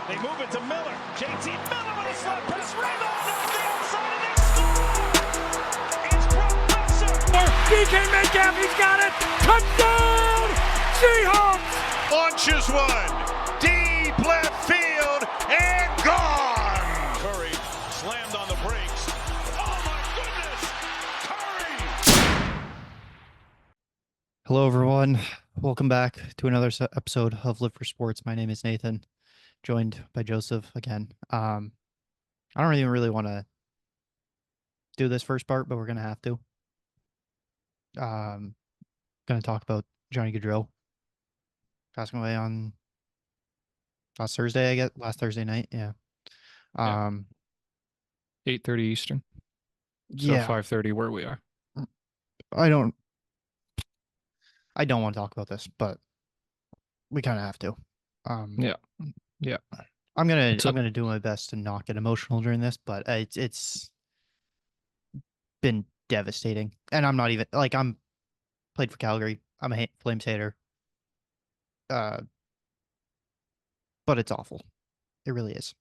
They move it to Miller. JT Miller with a slap pass. Rebound off the outside and they score! It's Brock Besser. DK Metcalf, he's got it. Touchdown! Seahawks! Launches one. Deep left field and gone. Curry slammed on the brakes. Oh my goodness! Curry! Hello, everyone. Welcome back to another episode of Live for Sports. My name is Nathan, joined by Joseph again. I don't even really want to do this first part, but we're going to have to. Going to talk about Johnny Gaudreau passing away on last Thursday, last Thursday night. Yeah. 8:30 Eastern. So yeah. 5:30 where we are. I don't want to talk about this, but we kind of have to. Yeah. I'm gonna do my best to not get emotional during this, but it's been devastating, and I'm not even I'm played for Calgary. I'm a Flames hater, but it's awful. It really is.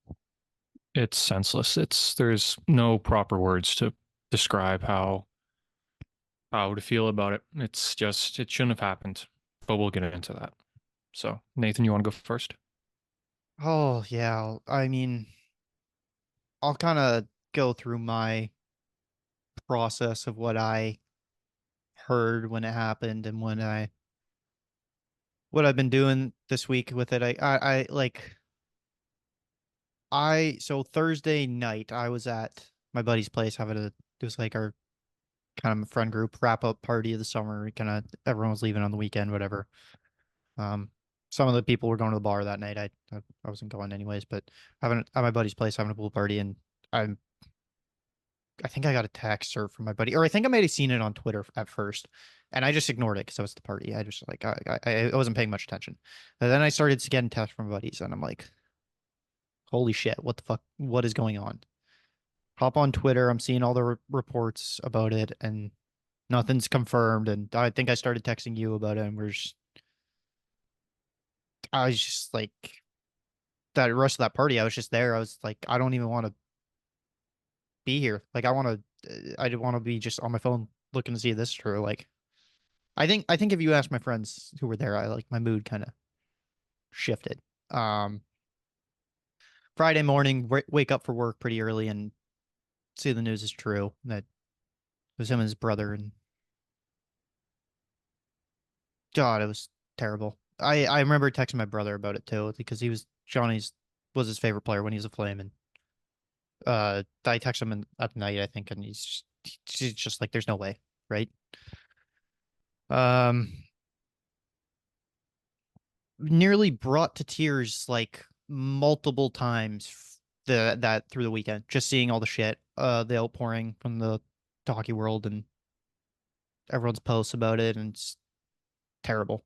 It's senseless. There's no proper words to describe how to feel about it. It's just, it shouldn't have happened, but we'll get into that. So, Nathan, you want to go first? Oh, yeah. I mean, I'll kind of go through my process of what I heard when it happened and what I've been doing this week with it. So Thursday night, I was at my buddy's place it was like our kind of a friend group wrap up party of the summer. Everyone was leaving on the weekend, whatever. Some of the people were going to the bar that night. I wasn't going anyways, but at my buddy's place having a pool party, and I think I got a text from my buddy, or I think I might have seen it on Twitter at first, and I just ignored it because I was at the party. I just I wasn't paying much attention. And then I started getting texts from my buddies, and I'm like, holy shit, what the fuck? What is going on? Hop on Twitter. I'm seeing all the reports about it, and nothing's confirmed. And I think I started texting you about it, and I was just like, that rest of that party, I was just there. I was like, I don't even want to be here. I want to be just on my phone looking to see if this is true. I think if you ask my friends who were there, my mood kind of shifted. Friday morning, wake up for work pretty early and see the news is true. That it was him and his brother, and God, it was terrible. I remember texting my brother about it too, because Johnny's was his favorite player when he was a Flame, and I texted him at night, I think, and he's just like, there's no way, right? Nearly brought to tears multiple times that through the weekend, just seeing all the shit, the outpouring from the hockey world and everyone's posts about it, and it's terrible.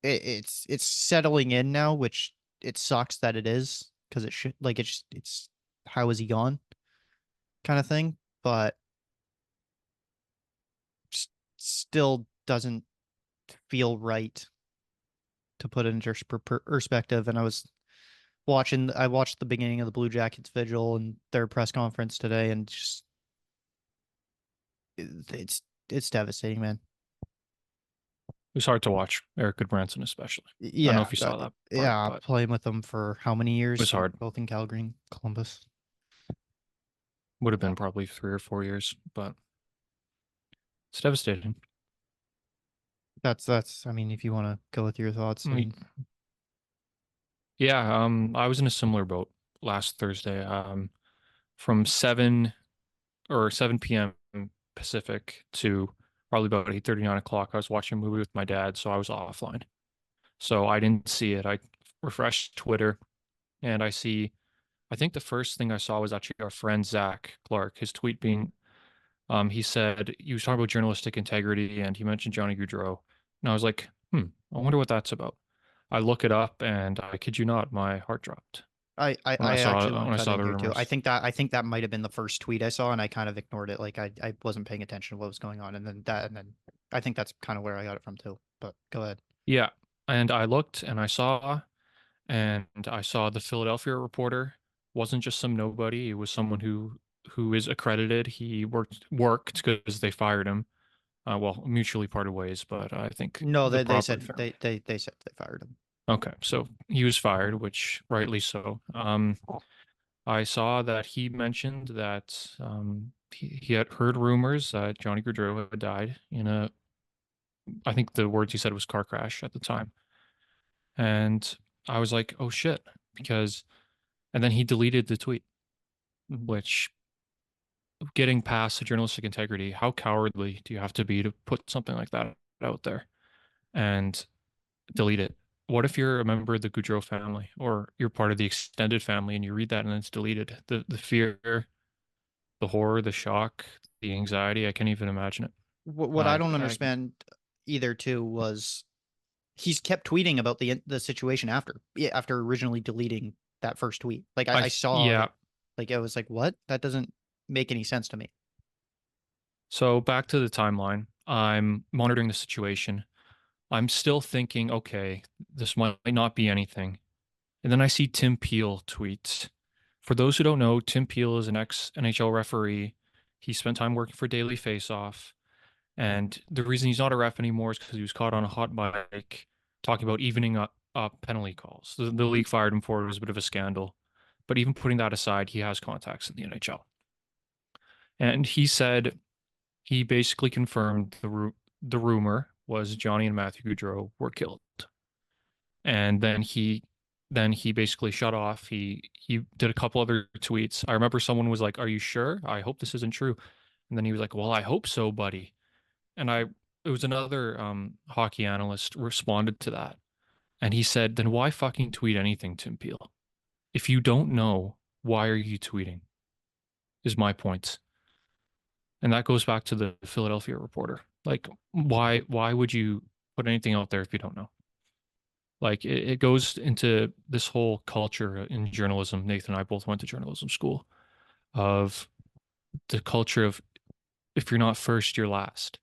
It's settling in now, which it sucks that it is, because it should, it's how is he gone kind of thing, but still doesn't feel right to put it into perspective. And I watched the beginning of the Blue Jackets vigil and their press conference today, and just it's devastating, man. It was hard to watch, Eric Goodbranson especially. Yeah, I don't know if you saw that part, playing with them for how many years? It was hard. Both in Calgary and Columbus. Would have been probably 3 or 4 years, but it's devastating. That's I mean, if you want to go with your thoughts. Yeah, I was in a similar boat last Thursday. From 7 p.m. Pacific to probably about 8:30, 9 o'clock, I was watching a movie with my dad, so I was offline. So I didn't see it. I refreshed Twitter, and I think the first thing I saw was actually our friend Zach Clark, his tweet being, he said, he was talking about journalistic integrity, and he mentioned Johnny Gaudreau. And I was like, I wonder what that's about. I look it up, and I kid you not, my heart dropped. I actually when I saw the too. rumors. I think that might have been the first tweet I saw, and I kind of ignored it. I wasn't paying attention to what was going on, and then I think that's kind of where I got it from too. but go ahead. Yeah, and I looked and I saw the Philadelphia reporter wasn't just some nobody. It was someone who is accredited. He worked because they fired him. Well, mutually parted ways, but I think No, the they proper said term. they said they fired him. Okay, so he was fired, which rightly so. I saw that he mentioned that he had heard rumors that Johnny Gaudreau had died in I think the words he said was car crash at the time. And I was like, oh shit, and then he deleted the tweet, which getting past the journalistic integrity, how cowardly do you have to be to put something like that out there and delete it? What if you're a member of the Goudreau family or you're part of the extended family and you read that and it's deleted? The fear, the horror, the shock, the anxiety, I can't even imagine it. What I I, don't I understand either too was he's kept tweeting about the situation after originally deleting that first tweet. Like I saw yeah. it, like I was like, what? That doesn't make any sense to me. So back to the timeline. I'm monitoring the situation. I'm still thinking, okay, this might not be anything. And then I see Tim Peel tweets. For those who don't know, Tim Peel is an ex-NHL referee. He spent time working for Daily Faceoff. And the reason he's not a ref anymore is because he was caught on a hot mic talking about evening up penalty calls. The league fired him for it. It was a bit of a scandal. But even putting that aside, he has contacts in the NHL. And he said he basically confirmed the rumor was Johnny and Matthew Gaudreau were killed. And then he basically shut off. He did a couple other tweets. I remember someone was like, "Are you sure? I hope this isn't true." And then he was like, "Well, I hope so, buddy." And it was another hockey analyst responded to that, and he said, "Then why fucking tweet anything, Tim Peel? If you don't know, why are you tweeting?" Is my point. And that goes back to the Philadelphia reporter. Like, why would you put anything out there if you don't know? Like it goes into this whole culture in journalism. Nathan and I both went to journalism school of the culture of if you're not first, you're last.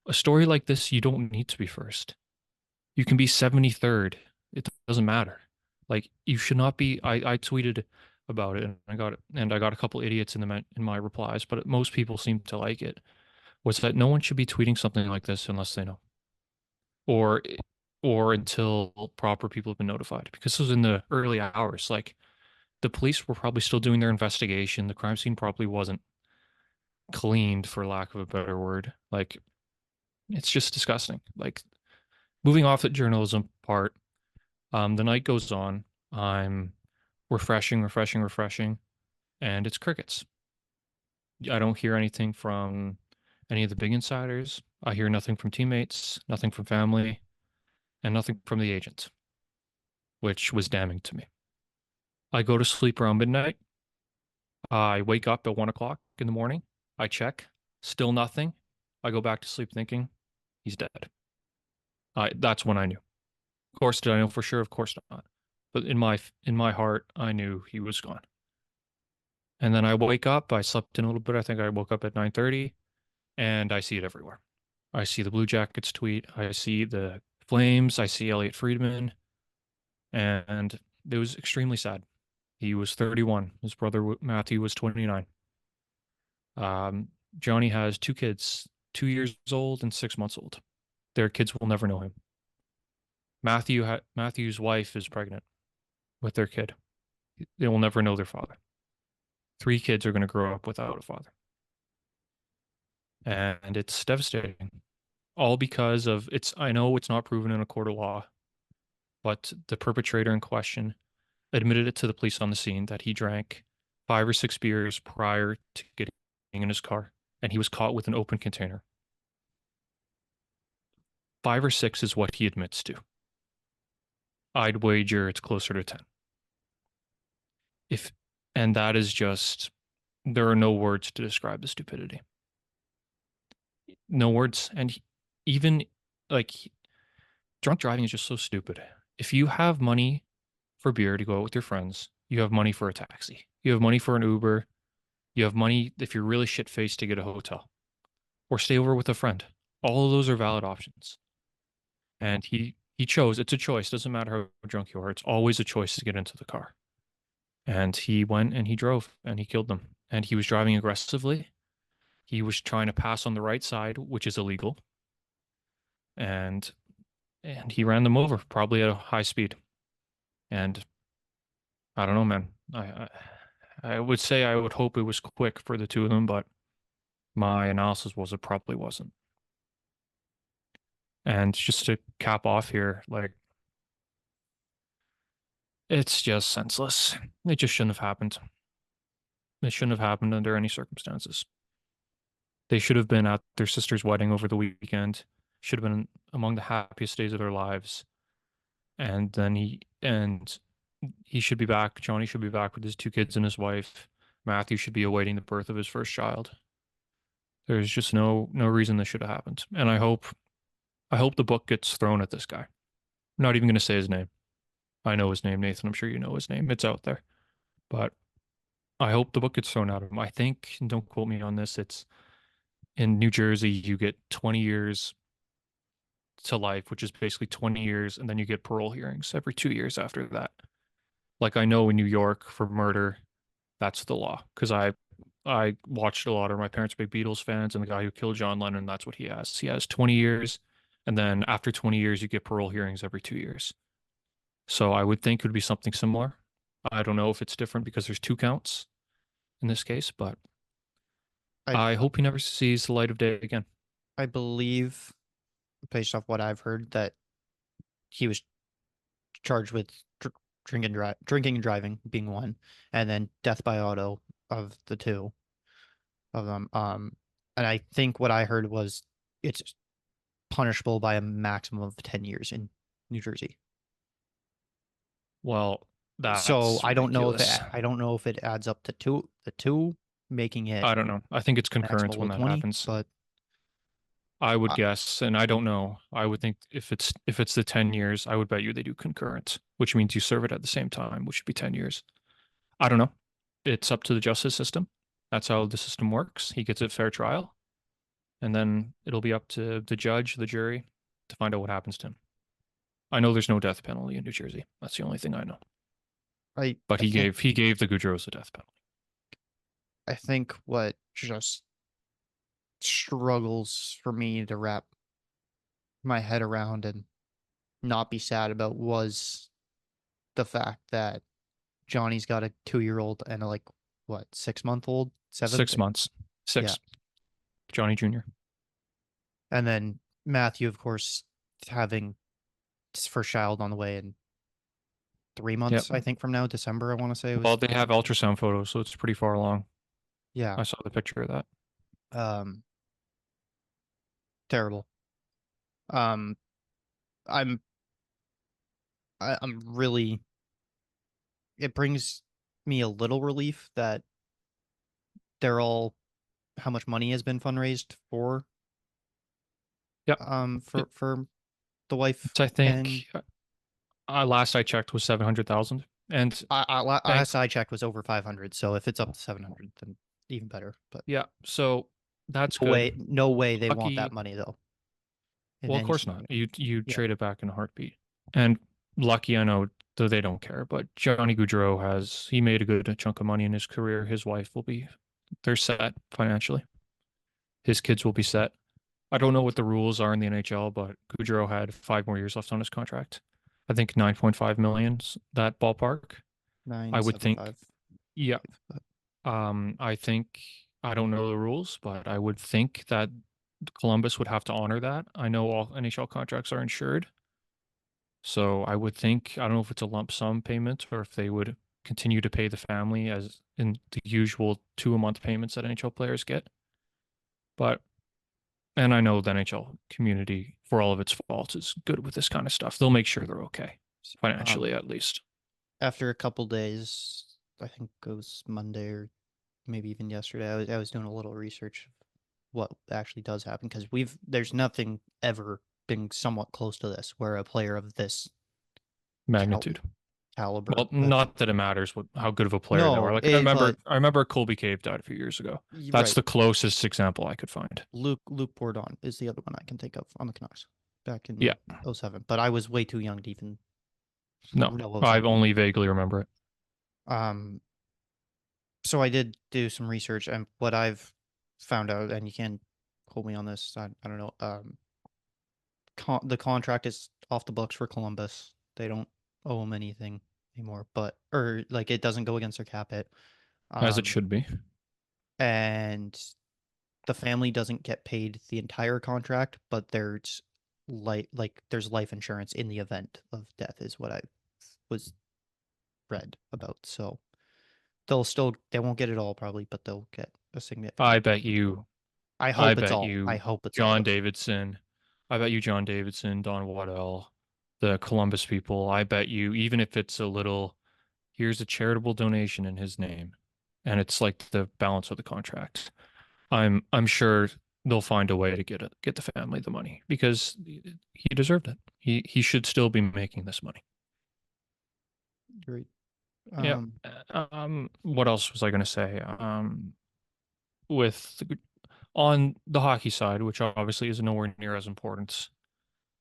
A story like this, you don't need to be first. You can be 73rd. It doesn't matter. Like you should not be. I tweeted about it and I got a couple idiots in my replies, but most people seem to like it. Was that no one should be tweeting something like this unless they know, or or until proper people have been notified, because this was in the early hours. Like the police were probably still doing their investigation. The crime scene probably wasn't cleaned, for lack of a better word. Like it's just disgusting. Like moving off the journalism part, the night goes on. I'm refreshing, and it's crickets. I don't hear anything from any of the big insiders. I hear nothing from teammates, nothing from family, and nothing from the agent, which was damning to me. I go to sleep around midnight. I wake up at 1 o'clock in the morning. I check, still nothing. I go back to sleep thinking he's dead. That's when I knew. Of course, did I know for sure? Of course not. But in my heart, I knew he was gone. And then I wake up. I slept in a little bit. I think I woke up at 9:30, and I see it everywhere. I see the Blue Jackets tweet. I see the Flames. I see Elliot Friedman, and it was extremely sad. He was 31. His brother Matthew was 29. Johnny has two kids, 2 years old and 6 months old. Their kids will never know him. Matthew's wife is pregnant with their kid. They will never know their father. 3 kids are going to grow up without a father. And it's devastating. All because of I know it's not proven in a court of law, but the perpetrator in question admitted it to the police on the scene that he drank 5 or 6 beers prior to getting in his car, and he was caught with an open container. 5 or 6 is what he admits to. I'd wager it's closer to 10. And that is just, there are no words to describe the stupidity. No words. And even like drunk driving is just so stupid. If you have money for beer to go out with your friends, you have money for a taxi, you have money for an Uber, you have money if you're really shit faced to get a hotel or stay over with a friend. All of those are valid options. And he chose, it's a choice. Doesn't matter how drunk you are. It's always a choice to get into the car. And he went and he drove and he killed them. And he was driving aggressively. He was trying to pass on the right side, which is illegal. And he ran them over, probably at a high speed. And I don't know, man. I would say I would hope it was quick for the two of them, but my analysis was it probably wasn't. And just to cap off here, like, it's just senseless. It just shouldn't have happened. It shouldn't have happened under any circumstances. They should have been at their sister's wedding over the weekend. Should have been among the happiest days of their lives. And then he should be back. Johnny should be back with his two kids and his wife. Matthew should be awaiting the birth of his first child. There's just no reason this should have happened. And I hope the book gets thrown at this guy. I'm not even going to say his name. I know his name, Nathan. I'm sure you know his name. It's out there. But I hope the book gets thrown at him. I think, and don't quote me on this, it's in New Jersey, you get 20 years to life, which is basically 20 years, and then you get parole hearings every 2 years after that. Like I know in New York for murder, that's the law. Because I watched a lot of my parents big Beatles fans, and the guy who killed John Lennon, that's what he has. He has 20 years, and then after 20 years, you get parole hearings every 2 years. So I would think it would be something similar. I don't know if it's different because there's 2 counts in this case, but I hope he never sees the light of day again. I believe, based off what I've heard, that he was charged with drinking and driving being one, and then death by auto of the 2 of them. And I think what I heard was it's punishable by a maximum of 10 years in New Jersey. Well, that's so I don't know if ridiculous. I don't know if it adds up to the two making it I don't know. I think it's concurrent maximum when of that 20, happens. but I would guess, and I don't know. I would think if it's the 10 years, I would bet you they do concurrent, which means you serve it at the same time, which would be 10 years. I don't know. It's up to the justice system. That's how the system works. He gets a fair trial, and then it'll be up to the judge, the jury, to find out what happens to him. I know there's no death penalty in New Jersey. That's the only thing I know. But he gave the Gaudreaus the death penalty. I think what just struggles for me to wrap my head around and not be sad about was the fact that Johnny's got a 2-year-old and a 6-month-old, 6 months. 6. Yeah. Johnny Jr. And then Matthew, of course, having his first child on the way in 3 months, I think, from now, December, I want to say. Well, they have ultrasound photos, so it's pretty far along. Yeah. I saw the picture of that. Terrible. I'm really, it brings me a little relief that they're all, how much money has been fundraised for. Yep. For the wife. I think last I checked was 700,000, and last I checked was over 500. So if it's up to 700, then even better. But yeah, so that's good. No way they want that money though. Well, of course not. You trade it back in a heartbeat. And Lucky, I know though they don't care, but Johnny Gaudreau he made a good chunk of money in his career. His wife they're set financially. His kids will be set. I don't know what the rules are in the NHL, but Gaudreau had 5 more years left on his contract. I think 9.5 million, that ballpark. I would think. Yeah. I think, I don't know the rules, but I would think that Columbus would have to honor that. I know all NHL contracts are insured. So I would think, I don't know if it's a lump sum payment or if they would continue to pay the family as in the usual 2-a-month payments that NHL players get. And I know the NHL community, for all of its faults, is good with this kind of stuff. They'll make sure they're okay, financially at least. After a couple days, I think it was Monday or maybe even yesterday, I was doing a little research of what actually does happen, because there's nothing ever been somewhat close to this where a player of this magnitude caliber. Well, not that it matters how good of a player they are. Like I remember Colby Cave died a few years ago. That's the closest example I could find. Luc Bourdon is the other one I can think of on the Canucks. back in Yeah. 07, but I was way too young to even No, know I 07. only vaguely remember it. So I did do some research, and what I've found out, and you can't quote me on this, I don't know. The contract is off the books for Columbus. They don't owe them anything anymore, or like it doesn't go against their cap hit. As it should be. And the family doesn't get paid the entire contract, but there's there's life insurance in the event of death, is what I was read about. So they won't get it all probably, but they'll get a significant. I bet you I hope it's all. I hope it's all. John Davidson. I bet you John Davidson, Don Waddell, the Columbus people. I bet you, even if it's a little, here's a charitable donation in his name, and it's like the balance of the contract. I'm sure they'll find a way to get the family the money because he deserved it. He should still be making this money. Great. Yeah. What else was I going to say? With on the hockey side, which obviously is nowhere near as important.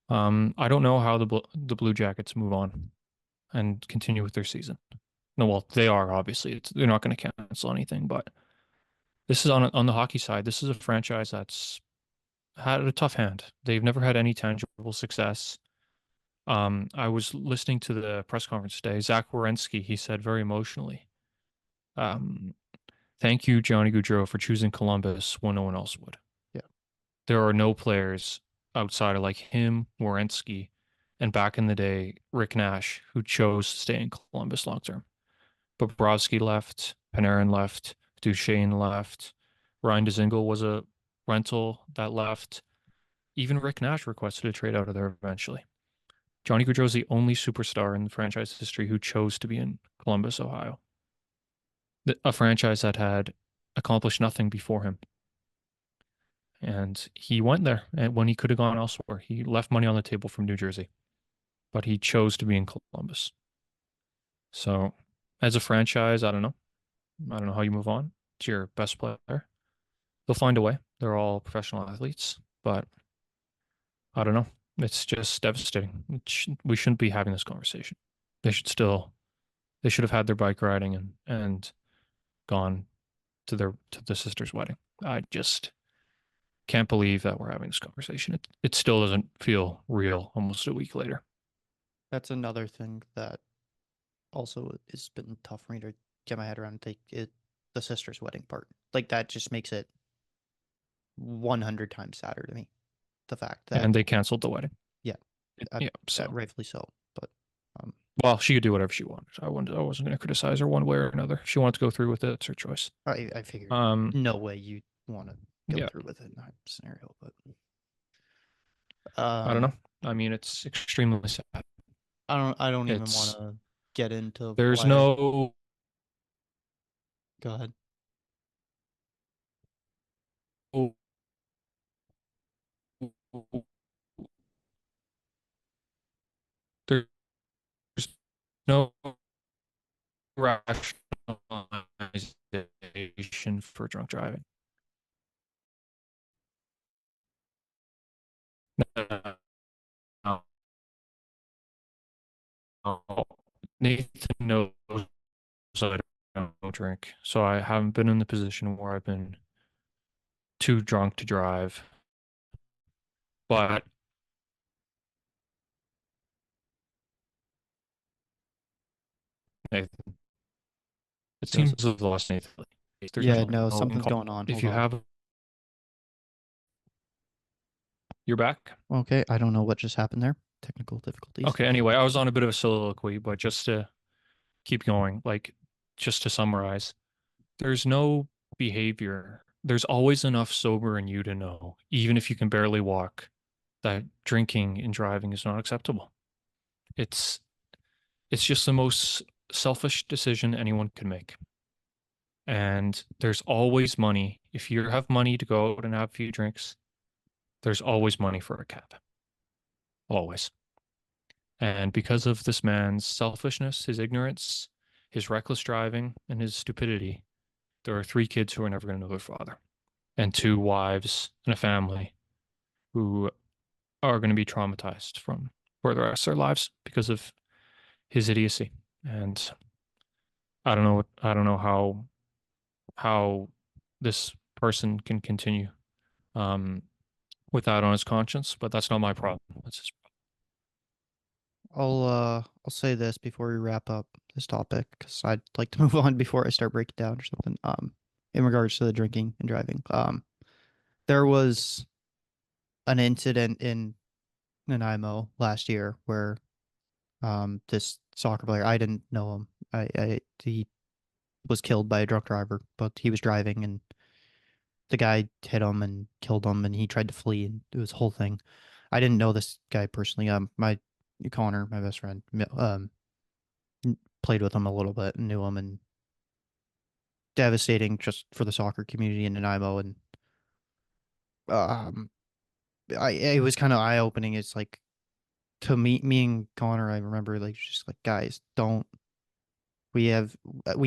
I don't know how the Blue Jackets move on and continue with their season. No, well, they are obviously. They're not going to cancel anything, but this is on the hockey side. This is a franchise that's had a tough hand. They've never had any tangible success. I was listening to the press conference today. Zach Werenski, he said very emotionally, "Thank you, Johnny Gaudreau, for choosing Columbus when no one else would." Yeah. There are no players outside of like him, Werenski, and back in the day, Rick Nash, who chose to stay in Columbus long term. Bobrovsky left, Panarin left, Duchesne left, Ryan Dzingel was a rental that left. Even Rick Nash requested a trade out of there eventually. Johnny Gaudreau is the only superstar in the franchise history who chose to be in Columbus, Ohio. A franchise that had accomplished nothing before him. And he went there and when he could have gone elsewhere. He left money on the table from New Jersey, but he chose to be in Columbus. So, as a franchise, I don't know. I don't know how you move on. It's your best player. They'll find a way. They're all professional athletes, but I don't know. It's just devastating. We shouldn't be having this conversation. They should have had their bike riding and gone to the sister's wedding. I just can't believe that we're having this conversation. It still doesn't feel real almost a week later. That's another thing that also has been tough for me to get my head around and take it, the sister's wedding part. Like that just makes it 100 times sadder to me. The fact that And they canceled the wedding. Yeah. Yeah. So rightfully so. But well, she could do whatever she wanted. I wasn't going to criticize her one way or another. If she wanted to go through with it, it's her choice. I figured no way you want to go through with it in that scenario, but I don't know. I mean, it's extremely sad. I don't even want to get into There's why. no Go ahead. There's no rationalization for drunk driving. No. Nathan knows I don't drink, so I haven't been in the position where I've been too drunk to drive. But Nathan, it seems as if lost Nathan. Yeah, no, something's going on. If you have, you're back. Okay, I don't know what just happened there. Technical difficulties. Okay, anyway, I was on a bit of a soliloquy, but just to keep going, like, just to summarize, there's no behavior. There's always enough sober in you to know, even if you can barely walk, that drinking and driving is not acceptable. It's just the most selfish decision anyone can make. And there's always money. If you have money to go out and have a few drinks, there's always money for a cab. Always. And because of this man's selfishness, his ignorance, his reckless driving, and his stupidity, there are 3 kids who are never going to know their father, and 2 wives and a family who are going to be traumatized for the rest of their lives because of his idiocy. And I don't know how this person can continue um, with that on his conscience, but that's not my problem. That's his I'll say this before we wrap up this topic because I'd like to move on before I start breaking down or something. In regards to the drinking and driving, there was an incident in Nanaimo last year where this soccer player, I didn't know him. He was killed by a drunk driver, but he was driving and the guy hit him and killed him and he tried to flee and it was a whole thing. I didn't know this guy personally. My Connor, my best friend, played with him a little bit and knew him, and devastating just for the soccer community in Nanaimo. And um it was kind of eye opening. It's like to me and Connor, I remember like just like guys, don't we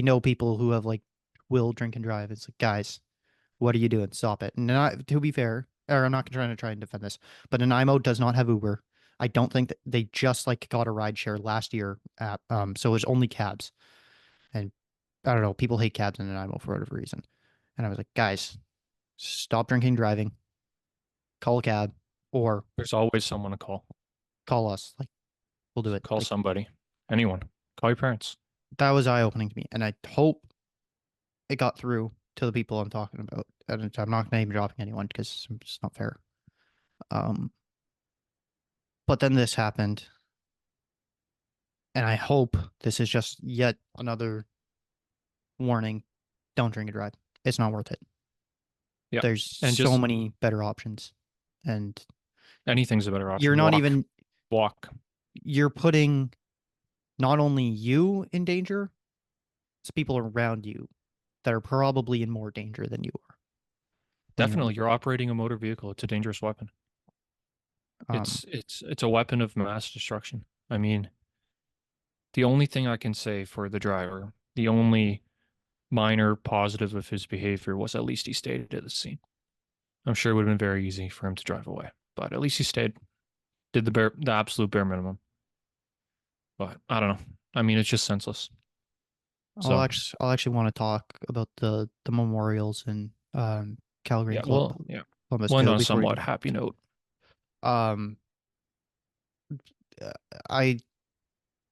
know people who have like will drink and drive. It's like guys, what are you doing? Stop it. And to be fair, or I'm not trying to try and defend this, but Nanaimo does not have Uber. I don't think that they just like got a ride share last year at so it was only cabs. And I don't know, people hate cabs in Nanaimo for whatever reason. And I was like, guys, stop drinking, driving, call a cab, or There's always someone to call. call us. Like, we'll do it. Call Like, somebody. Anyone. Call your parents. that was eye opening to me. And I hope it got through to the people I'm talking about. And I'm not name dropping anyone because it's not fair. But then this happened. And I hope this is just yet another warning. Don't drink and drive. It's not worth it. Yeah. There's And so just many better options. And anything's a better option. you're not Walk. even, Walk. you're putting not only you in danger, it's people around you that are probably in more danger than you are. Definitely, you're operating a motor vehicle. It's a dangerous weapon. Um, It's a weapon of mass destruction. I mean, the only thing I can say for the driver, the only minor positive of his behavior was at least he stayed at the scene. I'm sure it would have been very easy for him to drive away, but at least he stayed, did the absolute bare minimum. But I don't know. I mean, it's just senseless. So I'll actually want to talk about the memorials and Calgary yeah, Club. well, yeah. Columbus We'll end too, on a before somewhat happy note. um I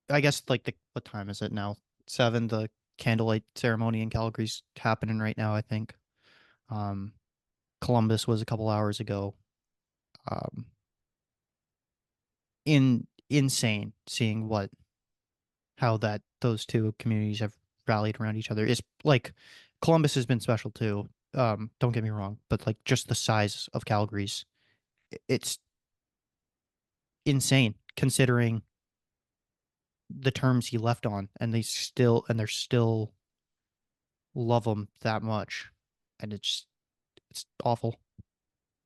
I guess like what time is it now? 7. The candlelight ceremony in Calgary's happening right now, I think. Um Columbus was a couple hours ago. Um insane seeing how that those two communities have rallied around each other. It's like Columbus has been special too. Don't get me wrong, but like just the size of Calgary's, it's insane considering the terms he left on, and they're still love him that much, and it's awful.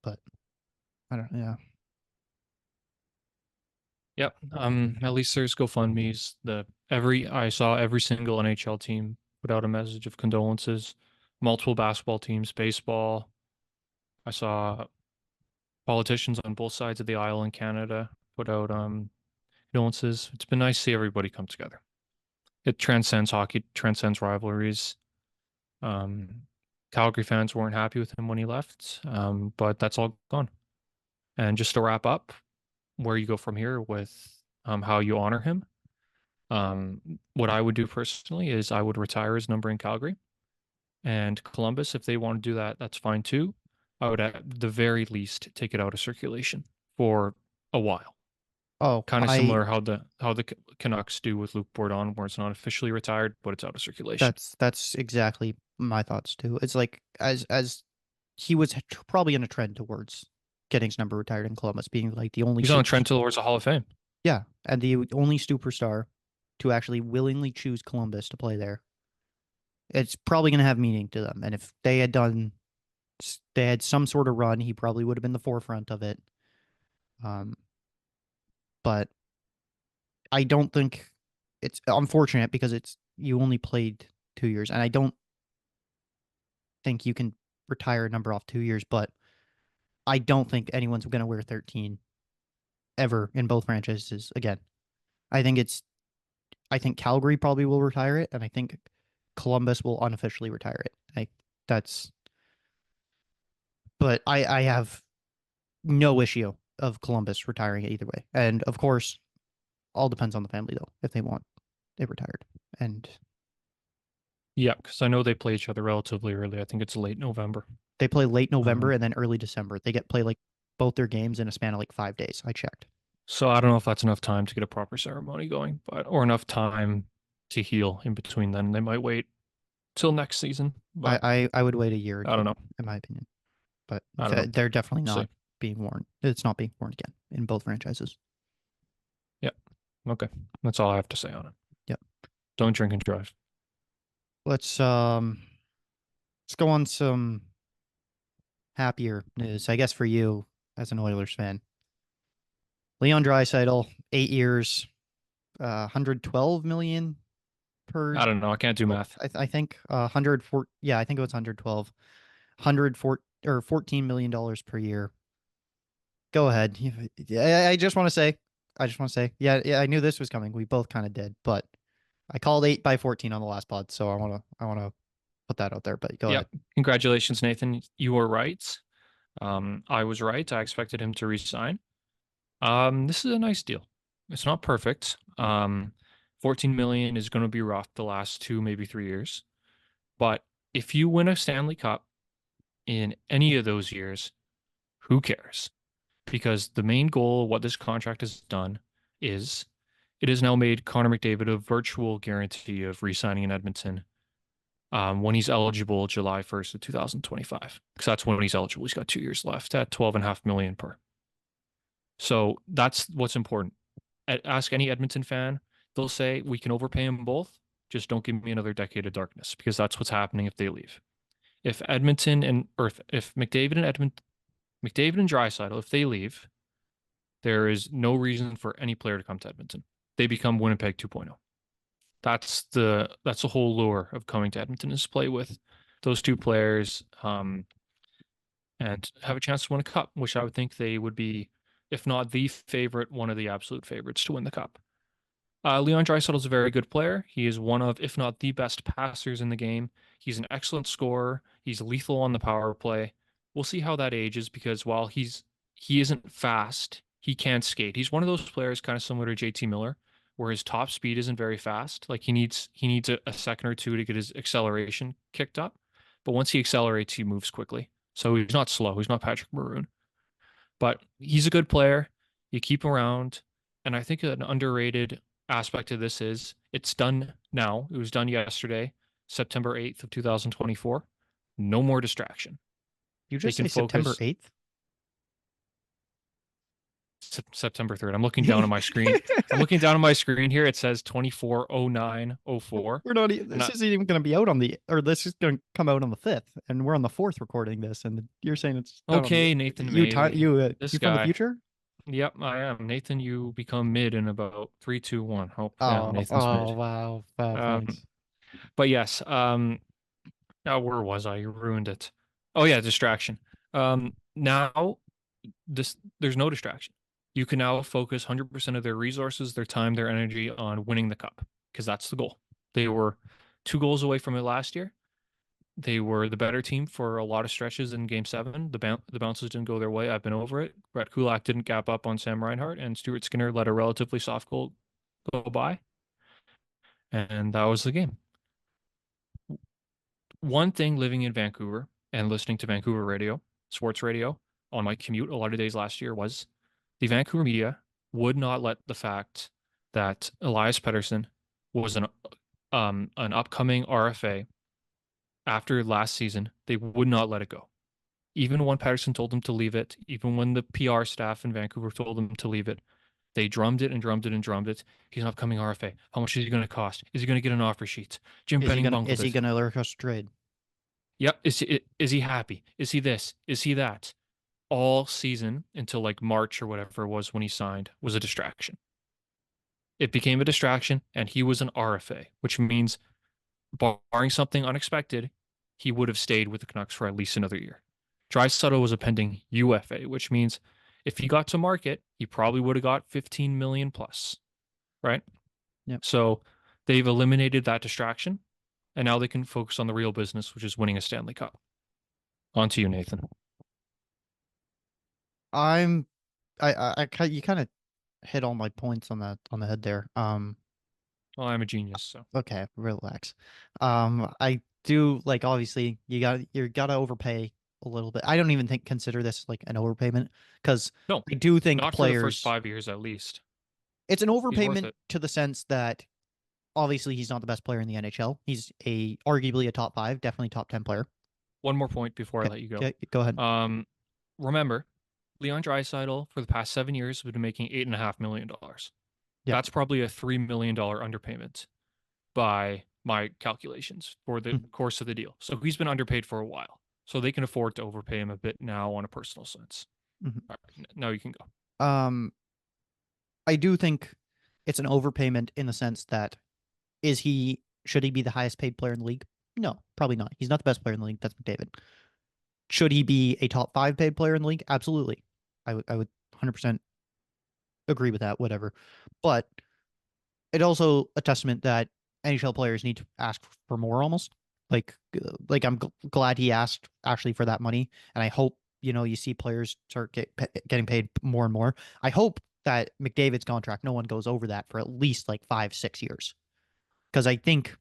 But I don't, yeah. Yep. At least there's GoFundMe's. I saw every single NHL team put out a message of condolences. Multiple basketball teams, baseball. I saw politicians on both sides of the aisle in Canada put out condolences. It's been nice to see everybody come together. It transcends hockey, transcends rivalries. Um, Calgary fans weren't happy with him when he left, but that's all gone. And just to wrap up, where you go from here with how you honor him. What I would do personally is I would retire his number in Calgary, and Columbus, if they want to do that, that's fine too. I would at the very least take it out of circulation for a while. Oh, Kind of similar how the Canucks do with Luke Bourdon, where it's not officially retired, but it's out of circulation. that's exactly my thoughts too. It's like as he was probably in a trend towards getting his number retired in Columbus, being like the only He's on a trend towards a Hall of Fame. yeah, and the only superstar to actually willingly choose Columbus to play there. It's probably going to have meaning to them, and if they had some sort of run, he probably would have been the forefront of it. But I don't think it's unfortunate because you only played 2 years, and I don't think you can retire a number off 2 years, but I don't think anyone's going to wear 13 ever in both franchises again. I think Calgary probably will retire it, and I think Columbus will unofficially retire it. That's, but I have no issue of Columbus retiring it either way. And of course, all depends on the family though, if they want it retired. And Yeah, because I know they play each other relatively early. I think it's late November. they play late November and then early December. They play like both their games in a span of like 5 days. I checked. So I don't know if that's enough time to get a proper ceremony going, or enough time to heal in between. Then they might wait till next season. But I would wait a year or I don't two, know. in my opinion. But I don't know. they're definitely See. not being worn. It's not being worn again in both franchises. Okay, that's all I have to say on it. Yep. Don't drink and drive. Let's go on some happier news, I guess, for you as an Oilers fan. Leon Draisaitl, 8 years, 112 million per. I don't know. I can't do math. I think 104. Yeah, I think it was 112, 104 or $14 million per year. Go ahead. I just want to say, yeah, I knew this was coming. We both kind of did, but I called 8 by 14 on the last pod, so I want to put that out there. But go ahead. Congratulations, Nathan. You were right. I was right. I expected him to resign. This is a nice deal. It's not perfect. 14 million is going to be rough the last 2, maybe 3 years. But if you win a Stanley Cup in any of those years, who cares? Because the main goal of what this contract has done is it has now made Connor McDavid a virtual guarantee of re-signing in Edmonton when he's eligible July 1st of 2025. Because that's when he's eligible. He's got 2 years left at 12.5 million per. So that's what's important. Ask any Edmonton fan. They'll say, we can overpay them both. Just don't give me another decade of darkness, because that's what's happening if they leave. If McDavid and Draisaitl, if they leave, there is no reason for any player to come to Edmonton. They become Winnipeg 2.0. That's the whole lure of coming to Edmonton, is play with those two players and have a chance to win a cup, which I would think they would be, if not the favorite, one of the absolute favorites to win the cup. Leon Draisaitl is a very good player. He is one of, if not the best passers in the game. He's an excellent scorer. He's lethal on the power play. We'll see how that ages, because while he isn't fast, he can skate. He's one of those players kind of similar to JT Miller, where his top speed isn't very fast. Like he needs a second or two to get his acceleration kicked up. But once he accelerates, he moves quickly. So he's not slow. He's not Patrick Maroon. But he's a good player. You keep him around. And I think an underrated aspect of this is it's done now. It was done yesterday, September 8th of 2024. No more distraction. You just say September 8th? September 3rd. I'm looking down on my screen. Here. It says 24/09/04. We're not. This isn't even going to be out this is going to come out on the 5th, and we're on the 4th recording this, and you're saying it's okay. Nathan, you from the future? Yep, I am. Nathan, you become mid in about 3, 2, 1. Nathan's mid. Wow. Thanks. But yes. Now where was I? You ruined it. Oh yeah, distraction. Now there's no distraction. You can now focus 100% of their resources, their time, their energy on winning the cup, because that's the goal. They were 2 goals away from it last year. They were the better team for a lot of stretches in Game 7. The bounces didn't go their way. I've been over it. Brett Kulak didn't gap up on Sam Reinhart, and Stuart Skinner let a relatively soft goal go by. And that was the game. One thing living in Vancouver and listening to Vancouver radio, sports radio, on my commute a lot of days last year was the Vancouver media would not let the fact that Elias Pettersson was an upcoming RFA after last season. They would not let it go. Even when Pettersson told them to leave it, even when the PR staff in Vancouver told them to leave it, they drummed it and drummed it and drummed it. He's an upcoming RFA. How much is he going to cost? Is he going to get an offer sheet? Jim Benning bungled it. Is he going to let us trade? Yep. Is he happy? Is he this? Is he that? All season until like March or whatever it was when he signed was a distraction. It became a distraction, and he was an RFA, which means, barring something unexpected, he would have stayed with the Canucks for at least another year. Draisaitl was a pending UFA, which means If he got to market, he probably would have got 15 million plus, right? Yep. So they've eliminated that distraction, and now they can focus on the real business, which is winning a Stanley Cup. On to you, Nathan. You kind of hit all my points on the head there. Well, I'm a genius, so Okay, relax. I do like obviously you gotta overpay a little bit. I don't even consider this like an overpayment because no, I do think not for the first players 5 years at least. it's an He's worth overpayment it. to the sense that obviously he's not the best player in the NHL. He's arguably a top 5, definitely top 10 player. One more point before I Okay, let you go. okay, go ahead. Remember, Leon Draisaitl for the past 7 years has been making $8.5 million. Yeah. That's probably a $3 million underpayment by my calculations for the course of the deal. So he's been underpaid for a while. So they can afford to overpay him a bit now on a personal sense. Mhm. All right, now you can go. I do think it's an overpayment in the sense that should he be the highest paid player in the league? No, probably not. He's not the best player in the league. That's McDavid. Should he be a top 5 paid player in the league? Absolutely. I would 100% agree with that, whatever. But it's also a testament that NHL players need to ask for more almost. Like I'm glad he asked actually for that money, and I hope you see players start getting paid more and more. I hope that McDavid's contract, no one goes over that for at least like 5-6 years, because I think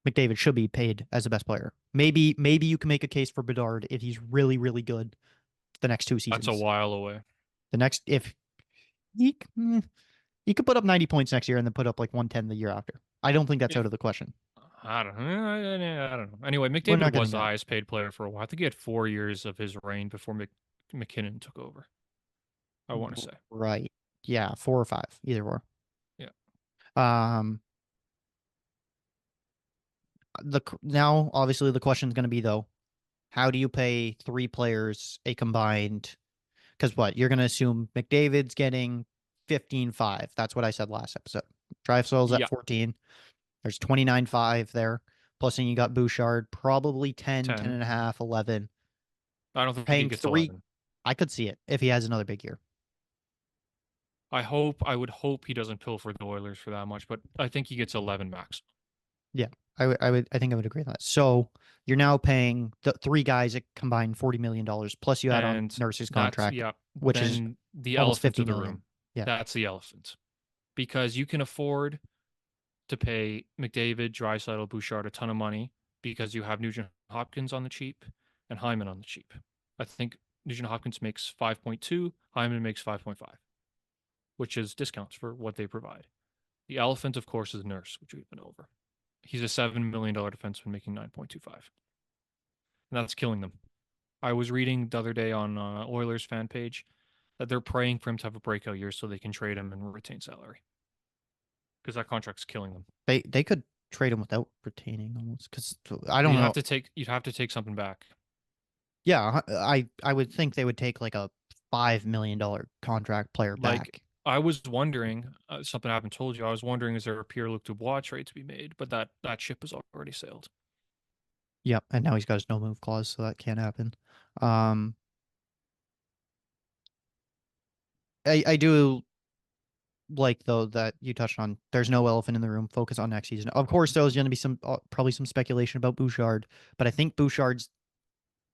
McDavid should be paid as the best player. Maybe you can make a case for Bedard if he's really really good the next 2 seasons. That's a while away. If he could put up 90 points next year and then put up like 110 the year after. I don't think that's out of the question. I don't know. Anyway, We're not McDavid was getting the that. highest paid player for a while. I think he had 4 years of his reign before McKinnon took over. I want to say. Right. Yeah, 4 or 5, either or. Yeah. Now obviously the question is going to be though, how do you pay 3 players a combined? Because what you're going to assume McDavid's getting 15.5. That's what I said last episode. Draisaitl's Yeah. at 14. There's 29.5 there. Plus, then you got Bouchard, probably 10, 10. 10.5, 11. I don't think he Paying gets 3. 11. I could see it if he has another big year. I would hope he doesn't pill for the Oilers for that much, but I think he gets 11 max. Yeah, I think I would agree with that. So you're now paying the 3 guys a combined $40 million, plus you add on Nurse's contract, which is the almost elephant 50 of the million. room. Yeah. That's the elephant. Because you can afford to pay McDavid, Draisaitl, Bouchard a ton of money because you have Nugent Hopkins on the cheap and Hyman on the cheap. I think Nugent Hopkins makes 5.2, Hyman makes 5.5, which is discounts for what they provide. The elephant, of course, is Nurse, which we've been over. He's a $7 million defenseman making 9.25. And that's killing them. I was reading the other day on Oilers fan page that they're praying for him to have a breakout year so they can trade him and retain salary. Because that contract's killing them. They could trade him without retaining almost, because I don't know. You'd have to take something back. Yeah, I would think they would take like a $5 million contract player back. I was wondering, something I haven't told you. I was wondering, is there a Pierre-Luc Dubois trade to be made? But that ship has already sailed. Yep, and now he's got his no move clause, so that can't happen. I do like though that you touched on. There's no elephant in the room. Focus on next season. Of course, there's going to be probably some speculation about Bouchard, but I think Bouchard's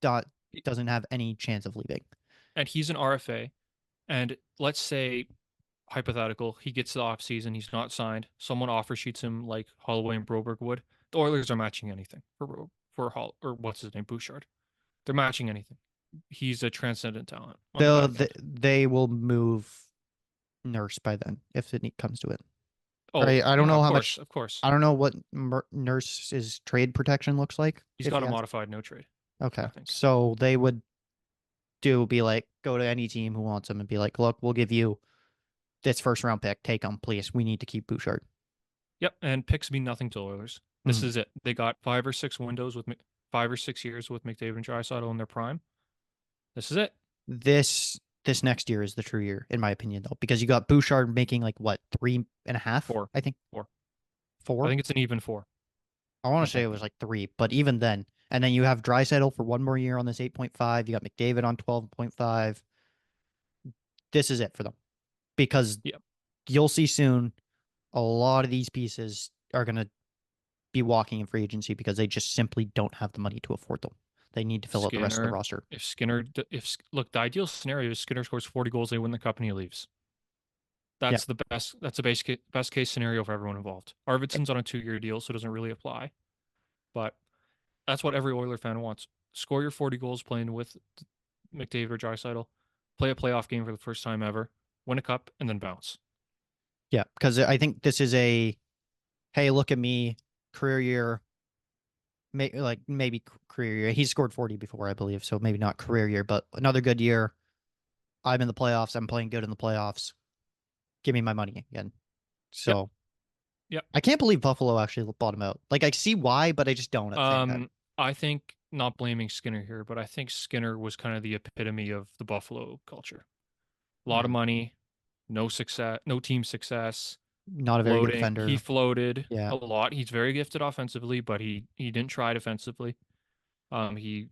doesn't have any chance of leaving. And he's an RFA, and let's say, hypothetical, he gets to the offseason, he's not signed. Someone offer sheets him like Holloway and Broberg would. The Oilers are matching anything for Hall, or what's his name, Bouchard. They're matching anything. He's a transcendent talent. They will move Nurse by then if it comes to it. Oh, I don't know how much. Of course. I don't know what Nurse's trade protection looks like. He's got a modified no trade. Okay, so they would be like, go to any team who wants him and be like, look, we'll give you this first round pick. Take him, please. We need to keep Bouchard. Yep, and picks mean nothing to Oilers. This is it. They got 5 or 6 windows with 5 or 6 years with McDavid and Draisaitl in their prime. This is it. This next year is the true year, in my opinion, though, because you got Bouchard making like what, 3.5? 4. I think 4. 4. I think it's an even 4. I want to say it was like 3, but even then, and then you have Draisaitl for one more year on this 8.5. You got McDavid on 12.5. this is it for them because Yep. you'll see soon a lot of these pieces are going to be walking in free agency because they just simply don't have the money to afford them. They need to fill out the rest of the roster. Look, the ideal scenario is Skinner scores 40 goals, they win the cup, and he leaves. That's the best. That's the best case scenario for everyone involved. Arvidsson's on a 2-year deal, so it doesn't really apply. But that's what every Oiler fan wants. Score your 40 goals playing with McDavid or Draisaitl. Play a playoff game for the first time ever. Win a cup, and then bounce. Yeah, because I think this is a, hey, look at me, career year. Maybe career year. He's scored 40 before, I believe, so maybe not career year, but another good year. I'm in the playoffs. I'm playing good in the playoffs. Give me my money again. So, Yep. I can't believe Buffalo actually bought him out. Like, I see why, but I just don't at the same time. I think, not blaming Skinner here, but I think Skinner was kind of the epitome of the Buffalo culture. A lot of money, no success, no team success. Not a very good defender. He floated Yeah. a lot. He's very gifted offensively, but he didn't try defensively. I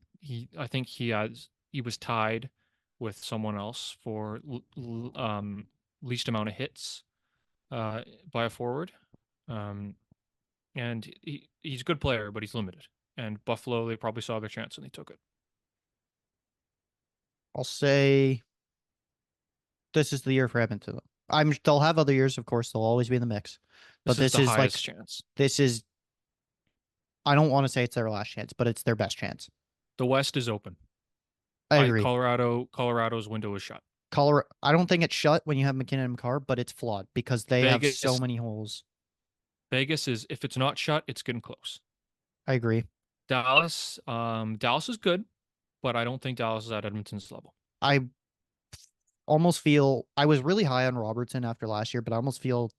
think he was tied with someone else for least amount of hits by a forward. And he's a good player, but he's limited. And Buffalo, they probably saw their chance and they took it. I'll say this is the year for Edmonton. They'll have other years, of course. They'll always be in the mix. But this is the like highest chance. This is, I don't want to say it's their last chance, but it's their best chance. The West is open. I agree. Colorado's window is shut. I don't think it's shut when you have McKinnon and McCarr, but it's flawed because they have so many holes. Vegas is, if it's not shut, it's getting close. I agree. Dallas is good, but I don't think Dallas is at Edmonton's level. I almost feel I was really high on Robertson after last year, but I almost feel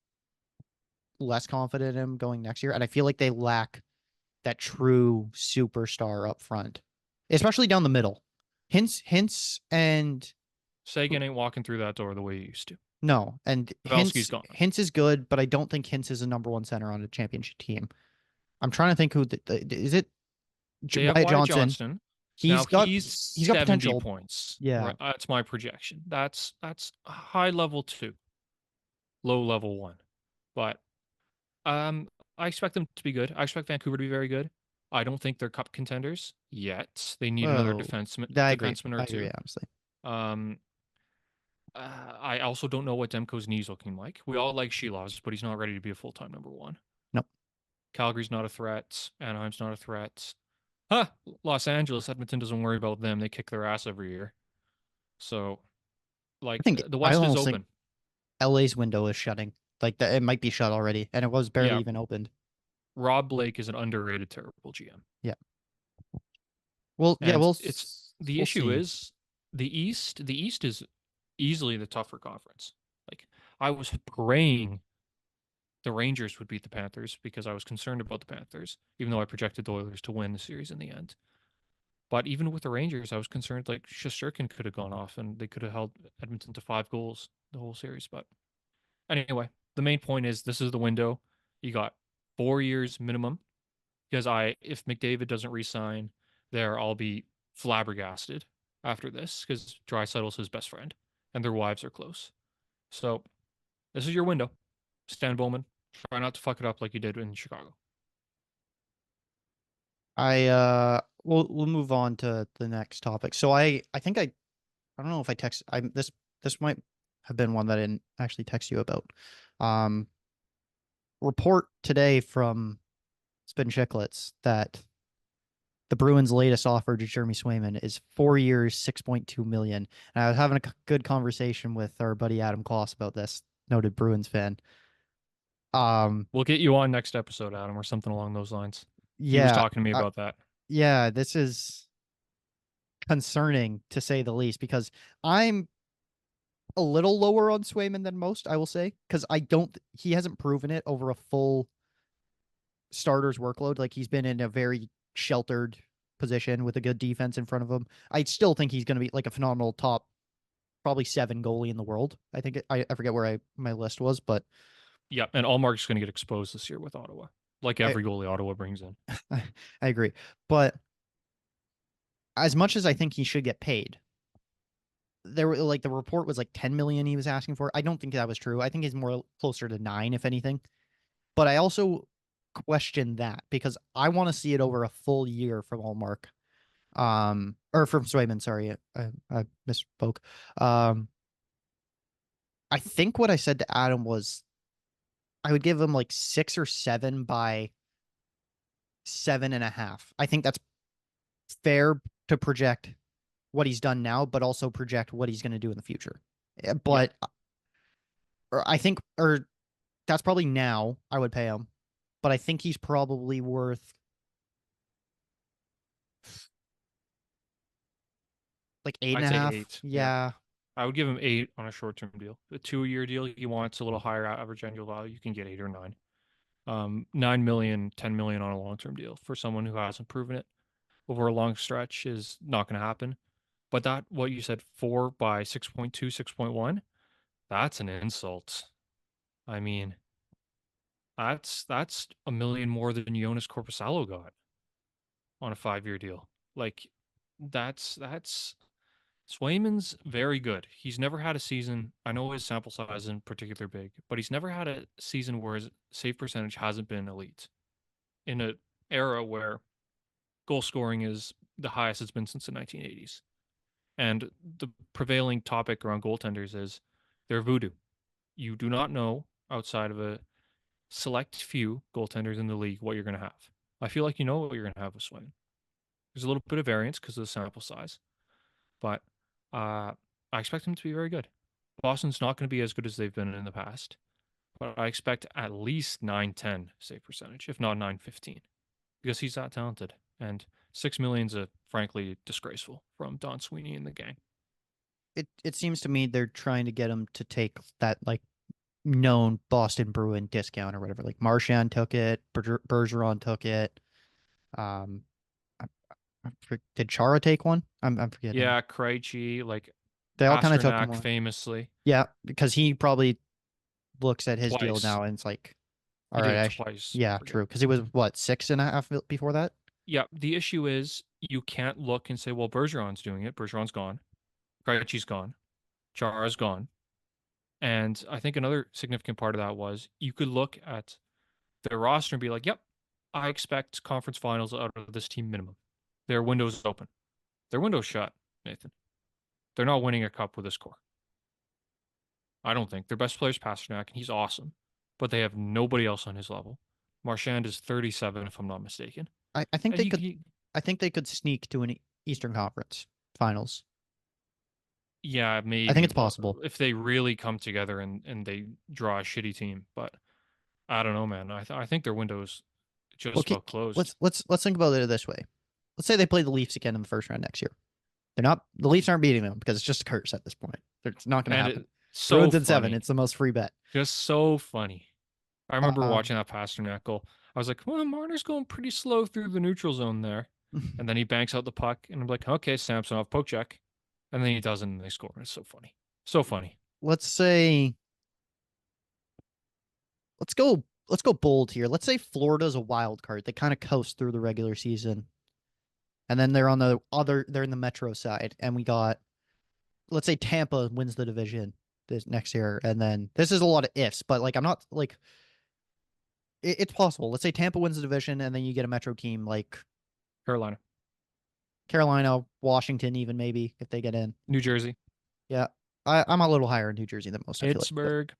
less confident in him going next year. And I feel like they lack that true superstar up front, especially down the middle. Hintz and Sagan ain't walking through that door the way he used to. No, and Hintz is good, but I don't think Hintz is a number one center on a championship team. I'm trying to think who is it? Wyatt Johnson. He's got 70 potential points. Yeah, right, that's my projection. That's high level 2, low level 1. But I expect them to be good. I expect Vancouver to be very good. I don't think they're cup contenders yet. They need another defenseman or two. I agree, honestly. I also don't know what Demko's knee's looking like. We all like Shilov's, but he's not ready to be a full-time number 1. Nope. Calgary's not a threat. Anaheim's not a threat. Los Angeles, Edmonton doesn't worry about them. They kick their ass every year. So, I think the West is open. LA's window is shutting. It might be shut already, and it was barely even opened. Rob Blake is an underrated, terrible GM. Yeah. Well, yeah, the issue is the East. The East is easily the tougher conference. I was praying the Rangers would beat the Panthers because I was concerned about the Panthers, even though I projected the Oilers to win the series in the end. But even with the Rangers, I was concerned Shesterkin could have gone off and they could have held Edmonton to 5 goals the whole series. But anyway, the main point is this is the window. You got 4 years minimum because if McDavid doesn't re-sign there, I'll be flabbergasted after this because Draisaitl's his best friend and their wives are close. So this is your window. Stan Bowman, try not to fuck it up like you did in Chicago. We'll move on to the next topic. So I think I don't know if I text this might have been one that I didn't actually text you about. Report today from Spin Chicklets that the Bruins' latest offer to Jeremy Swayman is 4 years, $6.2 million. And I was having a good conversation with our buddy Adam Kloss about this, noted Bruins fan. We'll get you on next episode, Adam, or something along those lines. Yeah, he was talking to me about that. Yeah, this is concerning to say the least because I'm a little lower on Swayman than most, I will say, because he hasn't proven it over a full starter's workload. He's been in a very sheltered position with a good defense in front of him. I still think he's going to be a phenomenal top, probably 7 goalie in the world. I think I forget where my list was, but yeah, and Allmark's going to get exposed this year with Ottawa, every goalie Ottawa brings in. I agree, but as much as I think he should get paid, there were like the report was like 10 million he was asking for. I don't think that was true. I think he's more closer to 9, if anything. But I also question that because I want to see it over a full year from Allmark. Or from Swayman, sorry. I misspoke. I think what I said to Adam was I would give him like 6 or 7 by 7.5. I think that's fair to project what he's done now, but also project what he's going to do in the future. But or I think, or that's probably now I would pay him, but I think he's probably worth like eight and I'd a say half. 8. Yeah. I would give him 8 on a short-term deal. A 2-year deal, he wants a little higher average annual value. You can get 8 or 9. 9 million, 10 million on a long-term deal for someone who hasn't proven it over a long stretch is not going to happen. But that, what you said, 4 by 6.2, 6.1, that's an insult. I mean, that's a million more than Jonas Corposalo got on a 5-year deal. Like, that's Swayman's very good. He's never had a season. I know his sample size isn't particularly big, but he's never had a season where his save percentage hasn't been elite. In an era where goal scoring is the highest it's been since the 1980s. And the prevailing topic around goaltenders is they're voodoo. You do not know outside of a select few goaltenders in the league what you're going to have. I feel like you know what you're going to have with Swayman. There's a little bit of variance because of the sample size, but I expect him to be very good. Boston's not going to be as good as they've been in the past, but I expect at least 910 save percentage, if not 915, because he's that talented. And 6 million's a frankly disgraceful from Don Sweeney and the gang. It seems to me they're trying to get him to take that like known Boston Bruin discount or whatever. Like Marchand took it, Bergeron took it. Did Chara take one? I'm forgetting. Yeah, Krejci, like They all kind of took Pasternak one. famously. Yeah, because he probably looks at his deal Twice. now and it's like, He all did right, it twice. yeah, Forget. true. Because it was what 6.5 before that. Yeah, the issue is you can't look and say, well, Bergeron's doing it. Bergeron's gone. Krejci's gone. Chara's gone. And I think another significant part of that was you could look at their roster and be like, yep, I expect conference finals out of this team minimum. Their window's open. Their window's shut, Nathan. They're not winning a cup with this core. I don't think. Their best player's Pasternak, and he's awesome. But they have nobody else on his level. Marchand is 37, if I'm not mistaken. I think And they could. I think they could sneak to an Eastern Conference Finals. Yeah, maybe. I think it's possible. If they really come together and they draw a shitty team. But I don't know, man. I think their window's just about closed. Let's think about it this way. Let's say they play the Leafs again in the first round next year. The Leafs aren't beating them because it's just a curse at this point. It's not going to happen. So Bruins in funny. 7. It's the most free bet. Just so funny. I remember watching that Pasternak goal. I was like, well, Marner's going pretty slow through the neutral zone there. And then he banks out the puck, and I'm like, okay, Samsonov, poke check. And then he doesn't, and they score. It's so funny. So funny. Let's go bold here. Let's say Florida's a wild card. They kind of coast through the regular season. And then they're in the Metro side. And we got, let's say Tampa wins the division this next year. And then this is a lot of ifs, but like, I'm not like, it's possible. Let's say Tampa wins the division and then you get a Metro team like Carolina, Washington, even maybe if they get in. New Jersey. Yeah. I'm a little higher in New Jersey than most. Pittsburgh.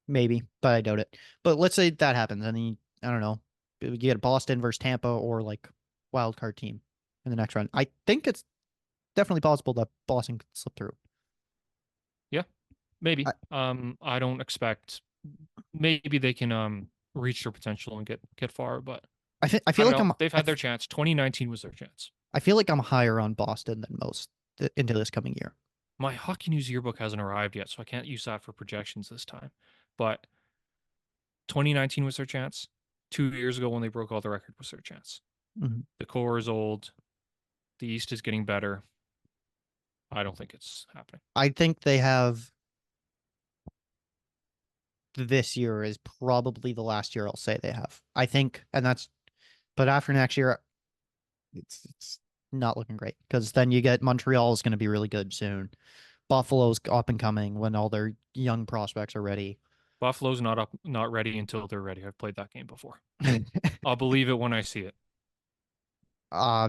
Maybe, but I doubt it. But let's say that happens. And then, I don't know, you get Boston versus Tampa or like wild card team in the next round. I think it's definitely possible that Boston could slip through. Yeah, maybe. I don't expect. Maybe they can reach their potential and get far, but I feel like they've had their chance. 2019 was their chance. I feel like I'm higher on Boston than most into this coming year. My Hockey News yearbook hasn't arrived yet, so I can't use that for projections this time. But 2019 was their chance. 2 years ago when they broke all the record was their chance. Mm-hmm. The core is old. The East is getting better. I don't think it's happening. I think they have this year is probably the last year I'll say they have. I think, but after next year, it's not looking great because then you get Montreal is going to be really good soon. Buffalo's up and coming when all their young prospects are ready. Buffalo's not ready until they're ready. I've played that game before. I'll believe it when I see it.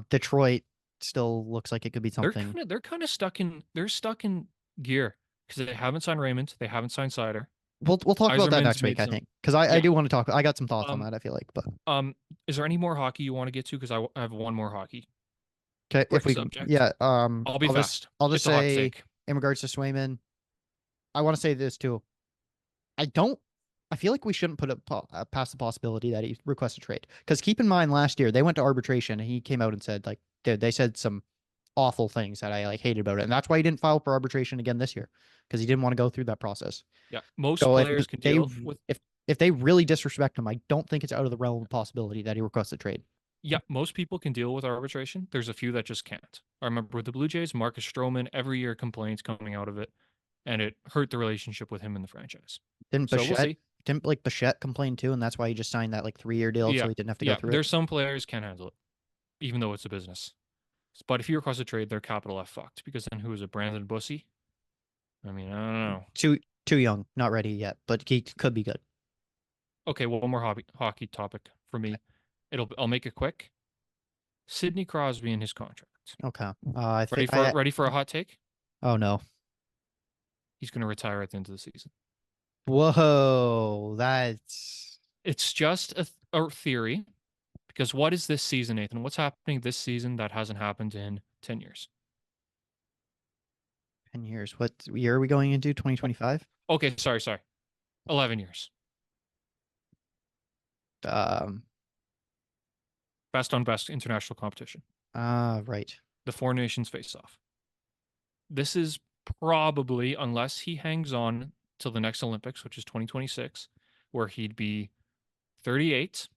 Detroit still looks like it could be They're something. kind of stuck in gear because they haven't signed Raymond, they haven't signed Sider. We'll talk about that Yzerman's next week, made I some- think, because I Yeah. do want to talk. I got some thoughts on that. I feel like, but Is there any more hockey you want to get to? Because I have one more hockey. okay, Quick if we subject. yeah, I'll be fast. I'll just It's a hot say take. in regards to Swayman, I want to say this too. I feel like we shouldn't put it past the possibility that he requests a trade. Because keep in mind, last year they went to arbitration and he came out and said like they said some awful things that I like hated about it, and that's why he didn't file for arbitration again this year because he didn't want to go through that process. Yeah, most So players can they deal with. if they really disrespect him, I don't think it's out of the realm of possibility that he requests a trade. Yeah, most people can deal with arbitration. There's a few that just can't. I remember with the Blue Jays, Marcus Stroman every year complaints coming out of it, and it hurt the relationship with him and the franchise. Didn't So we'll see. Bichette complain too, and that's why he just signed that like 3-year deal Yeah, so he didn't have to go through there's it. some players can handle it, even though it's a business. But if you request a trade, they're capital F fucked because then who is it? Brandon Bussy? I mean, I don't know. Too young, not ready yet, but he could be good. Okay, well, one more hockey topic for me. I'll make it quick. Sidney Crosby and his contract. Okay. Ready for a hot take? Oh no. He's going to retire at the end of the season. Whoa, It's just a theory. Because what is this season, Nathan? What's happening this season that hasn't happened in 10 years? 10 years. What year are we going into? 2025? Okay, sorry. 11 years. Best on best international competition. Right. The Four Nations face-off. This is probably, unless he hangs on till the next Olympics, which is 2026, where he'd be 38.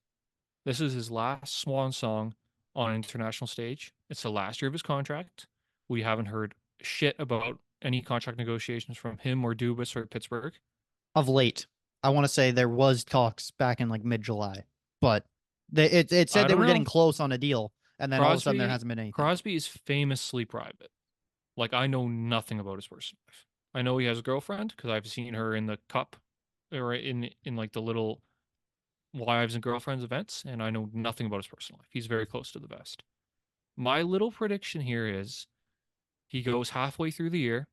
This is his last swan song on an international stage. It's the last year of his contract. We haven't heard shit about any contract negotiations from him or Dubas or Pittsburgh. Of late, I want to say there was talks back in like mid-July, but it said they were getting close on a deal, and then all of a sudden there hasn't been anything. Crosby is famously private. Like, I know nothing about his personal life. I know he has a girlfriend because I've seen her in the cup or in like the little wives and girlfriends events, and I know nothing about his personal life. He's very close to the vest. My little prediction here is he goes halfway through the year,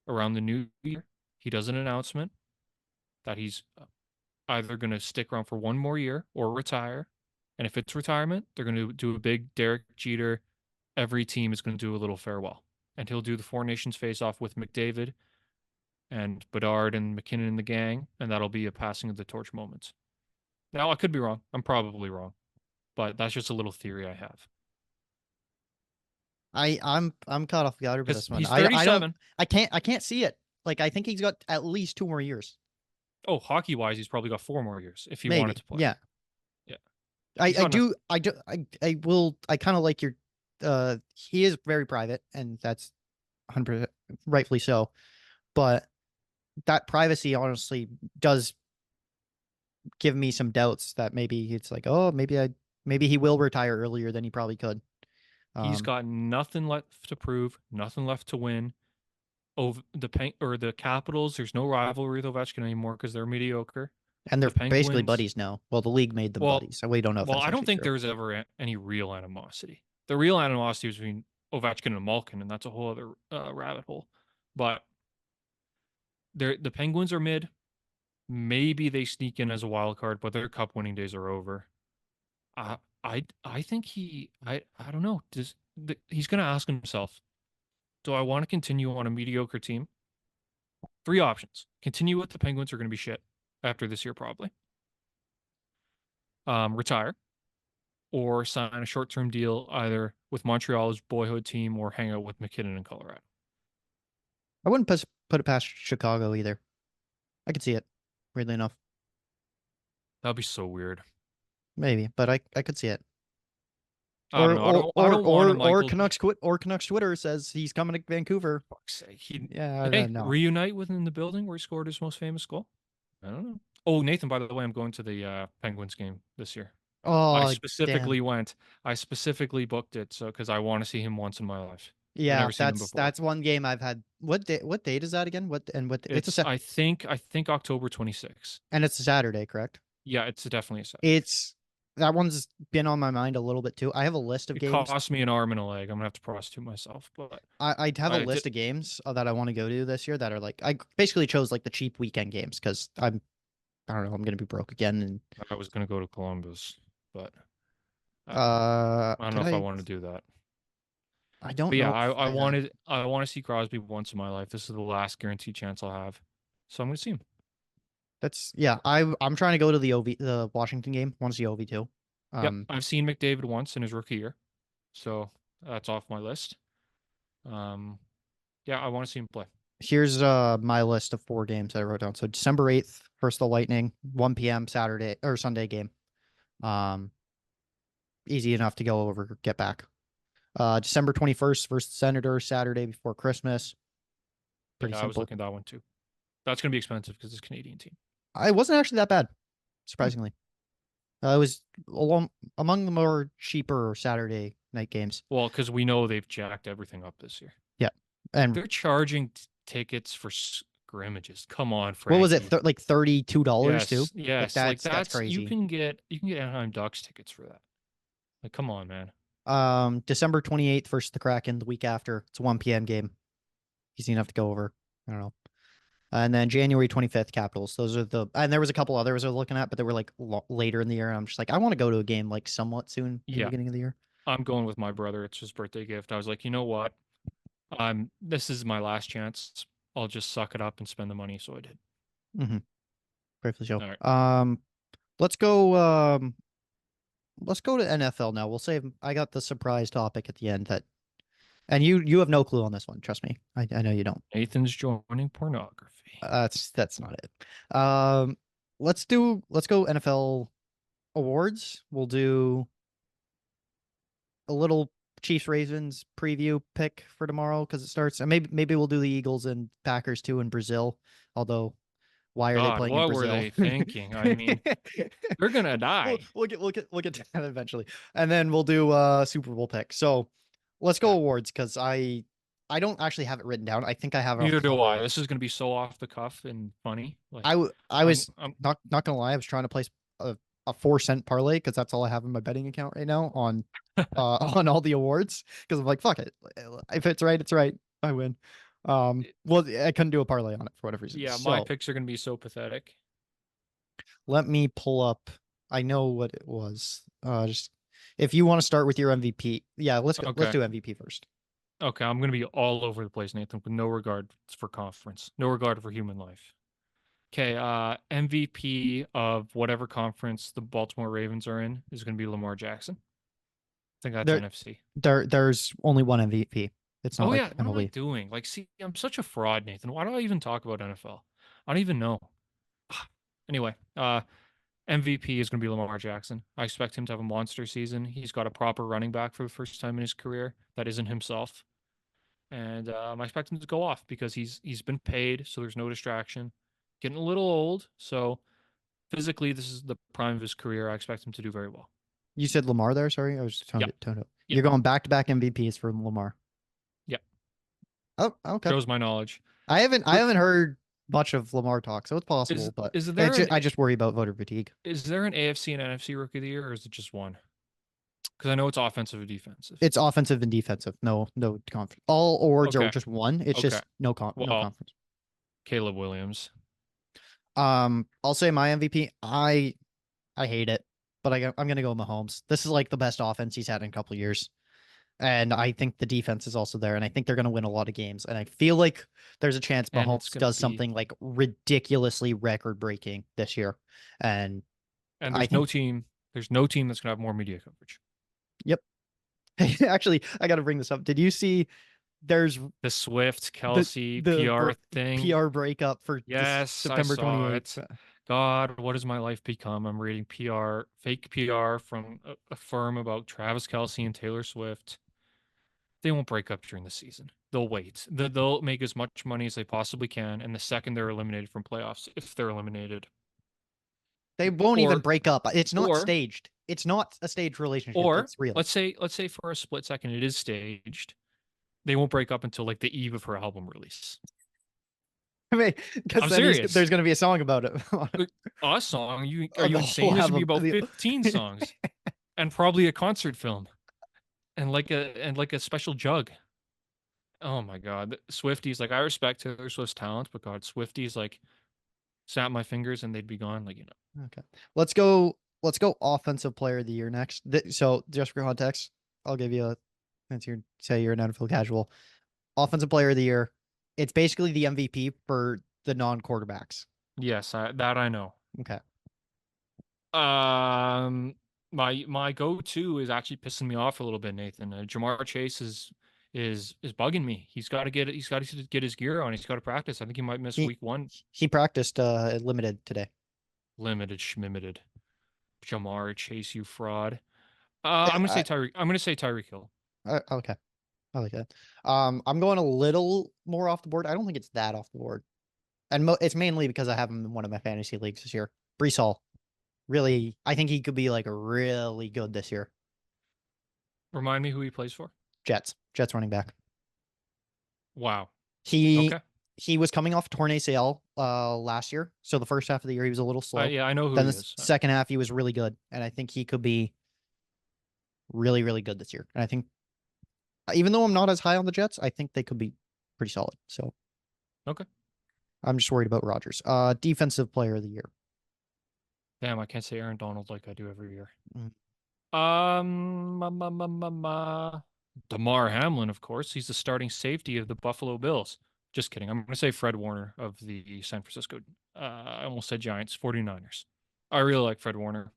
around the new year, he does an announcement that he's either going to stick around for one more year or retire. And if it's retirement, they're going to do a big Derek Jeter. Every team is going to do a little farewell. And he'll do the Four Nations face-off with McDavid and Bedard and McKinnon and the gang, and that'll be a passing of the torch moment. Now, I could be wrong. I'm probably wrong. But that's just a little theory I have. I'm caught off guard with this one. He's 37. I can't see it. Like, I think he's got at least 2 more years. Oh, hockey-wise, he's probably got 4 more years if he Maybe. wanted to play. Yeah. Yeah. I kind of like your he is very private, and that's 100% rightfully so. But that privacy honestly does give me some doubts that maybe it's like, oh, maybe he will retire earlier than he probably could. He's got nothing left to prove, nothing left to win. The Capitals, there's no rivalry with Ovechkin anymore because they're mediocre. And they're The basically Penguins- buddies now. Well, the league made them buddies, so we don't know. If Well, that's I don't actually think true. there was ever any real animosity. The real animosity was between Ovechkin and Malkin, and that's a whole other rabbit hole. But the Penguins are mid. Maybe they sneak in as a wild card, but their cup winning days are over. I think I don't know. He's going to ask himself, do I want to continue on a mediocre team? 3 options. Continue with the Penguins are going to be shit after this year probably. Retire or sign a short-term deal either with Montreal's boyhood team or hang out with McKinnon in Colorado. I wouldn't put it past Chicago either. I could see it, weirdly enough. That'd be so weird. Maybe, but I could see it. I don't know. I don't want him, or Canucks Twitter says he's coming to Vancouver. Fuck's sake. Yeah, Hey, no. reunite within the building where he scored his most famous goal? I don't know. Oh, Nathan, by the way, I'm going to the Penguins game this year. Oh, I specifically booked it because I want to see him once in my life. Yeah, never seen them that's before. one game I've had. What date is that again? It's a I think October 26th. and it's a Saturday, correct? Yeah, it's definitely a Saturday. It's that one's been on my mind a little bit too. I have a list of It games. cost me an arm and a leg. I'm gonna have to prostitute myself, but I have a I list did- of games that I want to go to this year that are like I basically chose like the cheap weekend games because I don't know, I'm gonna be broke again and I was gonna go to Columbus, but I don't could know if I want to do that. I don't But yeah, know if I I have. want to see Crosby once in my life. This is the last guaranteed chance I'll have, so I'm gonna see him. That's yeah, I'm trying to go to the Washington game. Want to see OV too. Yep, I've seen McDavid once in his rookie year, so that's off my list. Yeah, I want to see him play. Here's my list of 4 games that I wrote down. So December 8th, first the Lightning, 1 p.m. Saturday or Sunday game. Easy enough to go over, get back. December 21st versus Senator, Saturday before Christmas. Pretty Yeah, I was simple. looking at that one too. That's gonna be expensive because it's a Canadian team. It wasn't actually that bad, surprisingly. It was among the more cheaper Saturday night games. Well, because we know they've jacked everything up this year. Yeah, and They're charging tickets for scrimmages. Come on, what was it? Frankie. Like $32 too? Yes, Like that's that's crazy. you can get Anaheim Ducks tickets for that. Like, come on, man. December 28th versus the Kraken the week after. It's a 1 p.m. game. Easy enough to go over. I don't know. And then January 25th, Capitals. Those are and there was a couple others I was looking at, but they were like later in the year. And I'm just like, I want to go to a game like somewhat soon in the Yeah, beginning of the year. I'm going with my brother. It's his birthday gift. I was like, you know what? This is my last chance. I'll just suck it up and spend the money. So I did. Mm-hmm. Great for the show. All right. Let's go. Let's go to NFL now. We'll save. I got the surprise topic at the end and you have no clue on this one. Trust me. I know you don't. Nathan's joining pornography. That's not it. Let's go NFL awards. We'll do a little Chiefs Ravens preview pick for tomorrow because it starts, and maybe we'll do the Eagles and Packers too in Brazil. Although, why are they God, playing in what Brazil? were they thinking? I mean, they're gonna die. We'll get to that eventually, and then we'll do Super Bowl pick. So let's go awards because I don't actually have it written down. I think I have it. Neither do I. I. This is gonna be so off the cuff and funny. Like, I was I'm not gonna lie. I was trying to place a 4-cent parlay because that's all I have in my betting account right now on on all the awards because I'm like, fuck it. If it's right, it's right. I win. Well, I couldn't do a parlay on it for whatever reason. yeah, So, my picks are gonna be so pathetic. let me pull up. I know what it was. Just if you want to start with your MVP, yeah, let's go. Let's Okay. do MVP first. Okay, I'm gonna be all over the place, Nathan, with no regard for conference, no regard for human life. Okay, MVP of whatever conference the Baltimore Ravens are in is gonna be Lamar Jackson. I think that's There- NFC. There's only one MVP. It's not Oh like yeah, what am I MLB. doing? Like, see, I'm such a fraud, Nathan. Why do I even talk about NFL? I don't even know. Anyway, MVP is going to be Lamar Jackson. I expect him to have a monster season. He's got a proper running back for the first time in his career that isn't himself, and I expect him to go off because he's been paid, so there's no distraction. Getting a little old, so physically this is the prime of his career. I expect him to do very well. You said Lamar there. Sorry, I was just trying Yeah. to tone up. Yeah. You're going back-to-back MVPs for Lamar. Yeah. Oh, okay. Shows my knowledge. I haven't heard much of Lamar talk, so it's possible. But is there I just worry about voter fatigue. Is there an AFC and NFC Rookie of the Year, or is it just one? Because I know it's offensive and defensive. It's offensive and defensive. No conference. All awards are Okay. just one. It's just Okay. no Well, conference. Caleb Williams. I'll say my MVP. I hate it, but I'm gonna go Mahomes. This is like the best offense he's had in a couple of years, and I think the defense is also there, and I think they're gonna win a lot of games. And I feel like there's a chance And it's Mahomes gonna does be- something like ridiculously record-breaking this year, and And I there's no team. There's no team that's gonna have more media coverage. actually, I got to bring this up. Did you see? There's The Swift Kelsey the PR thing. PR breakup for Yes, September I saw 28th. it. God, what has my life become? I'm reading PR, fake PR from a firm about Travis Kelsey and Taylor Swift. They won't break up during the season. They'll wait. They'll make as much money as they possibly can, and the second they're eliminated from playoffs, if they're eliminated, They won't even Or- break up. It's not or- staged. It's not a staged relationship. or It's real. let's say for a split second it is staged, they won't break up until like the eve of her album release. I mean, because I'm then serious. there's going to be a song about it. A song? Are Oh, you the insane? whole There should be album. about 15 songs, and probably a concert film, and like a special jug. Oh my God, Swifties! Like I respect Taylor Swift's talent, but God, Swifties like snap my fingers and they'd be gone. Like Okay. Let's go offensive player of the year next. So just for context, I'll give you a since you say you're an NFL casual. Offensive player of the year. It's basically the MVP for the non-quarterbacks. yes, that I know. Okay. My go-to is actually pissing me off a little bit, Nathan. Jamar Chase is bugging me. He's got to get it. He's got to get his gear on. He's got to practice. I think he might miss week 1. He practiced limited today. Limited schmimited. Jamar Chase, you fraud. I'm gonna say Tyreek. I'm gonna say Tyreek Hill. Okay. I like that. I'm going a little more off the board. I don't think it's that off the board. And it's mainly because I have him in one of my fantasy leagues this year. Brees Hall. Really, I think he could be like really good this year. Remind me who he plays for. Jets running back. Wow. He Okay. was coming off torn ACL last year. So the first half of the year he was a little slow. Yeah, I know who Then he the is. second half he was really good. And I think he could be really, really good this year. And I think even though I'm not as high on the Jets, I think they could be pretty solid. So Okay. I'm just worried about Rodgers. Defensive player of the year. Damn, I can't say Aaron Donald like I do every year. Mm. Damar Hamlin, of course. He's the starting safety of the Buffalo Bills. Just kidding. I'm going to say Fred Warner of the San Francisco, I almost said Giants, 49ers. I really like Fred Warner.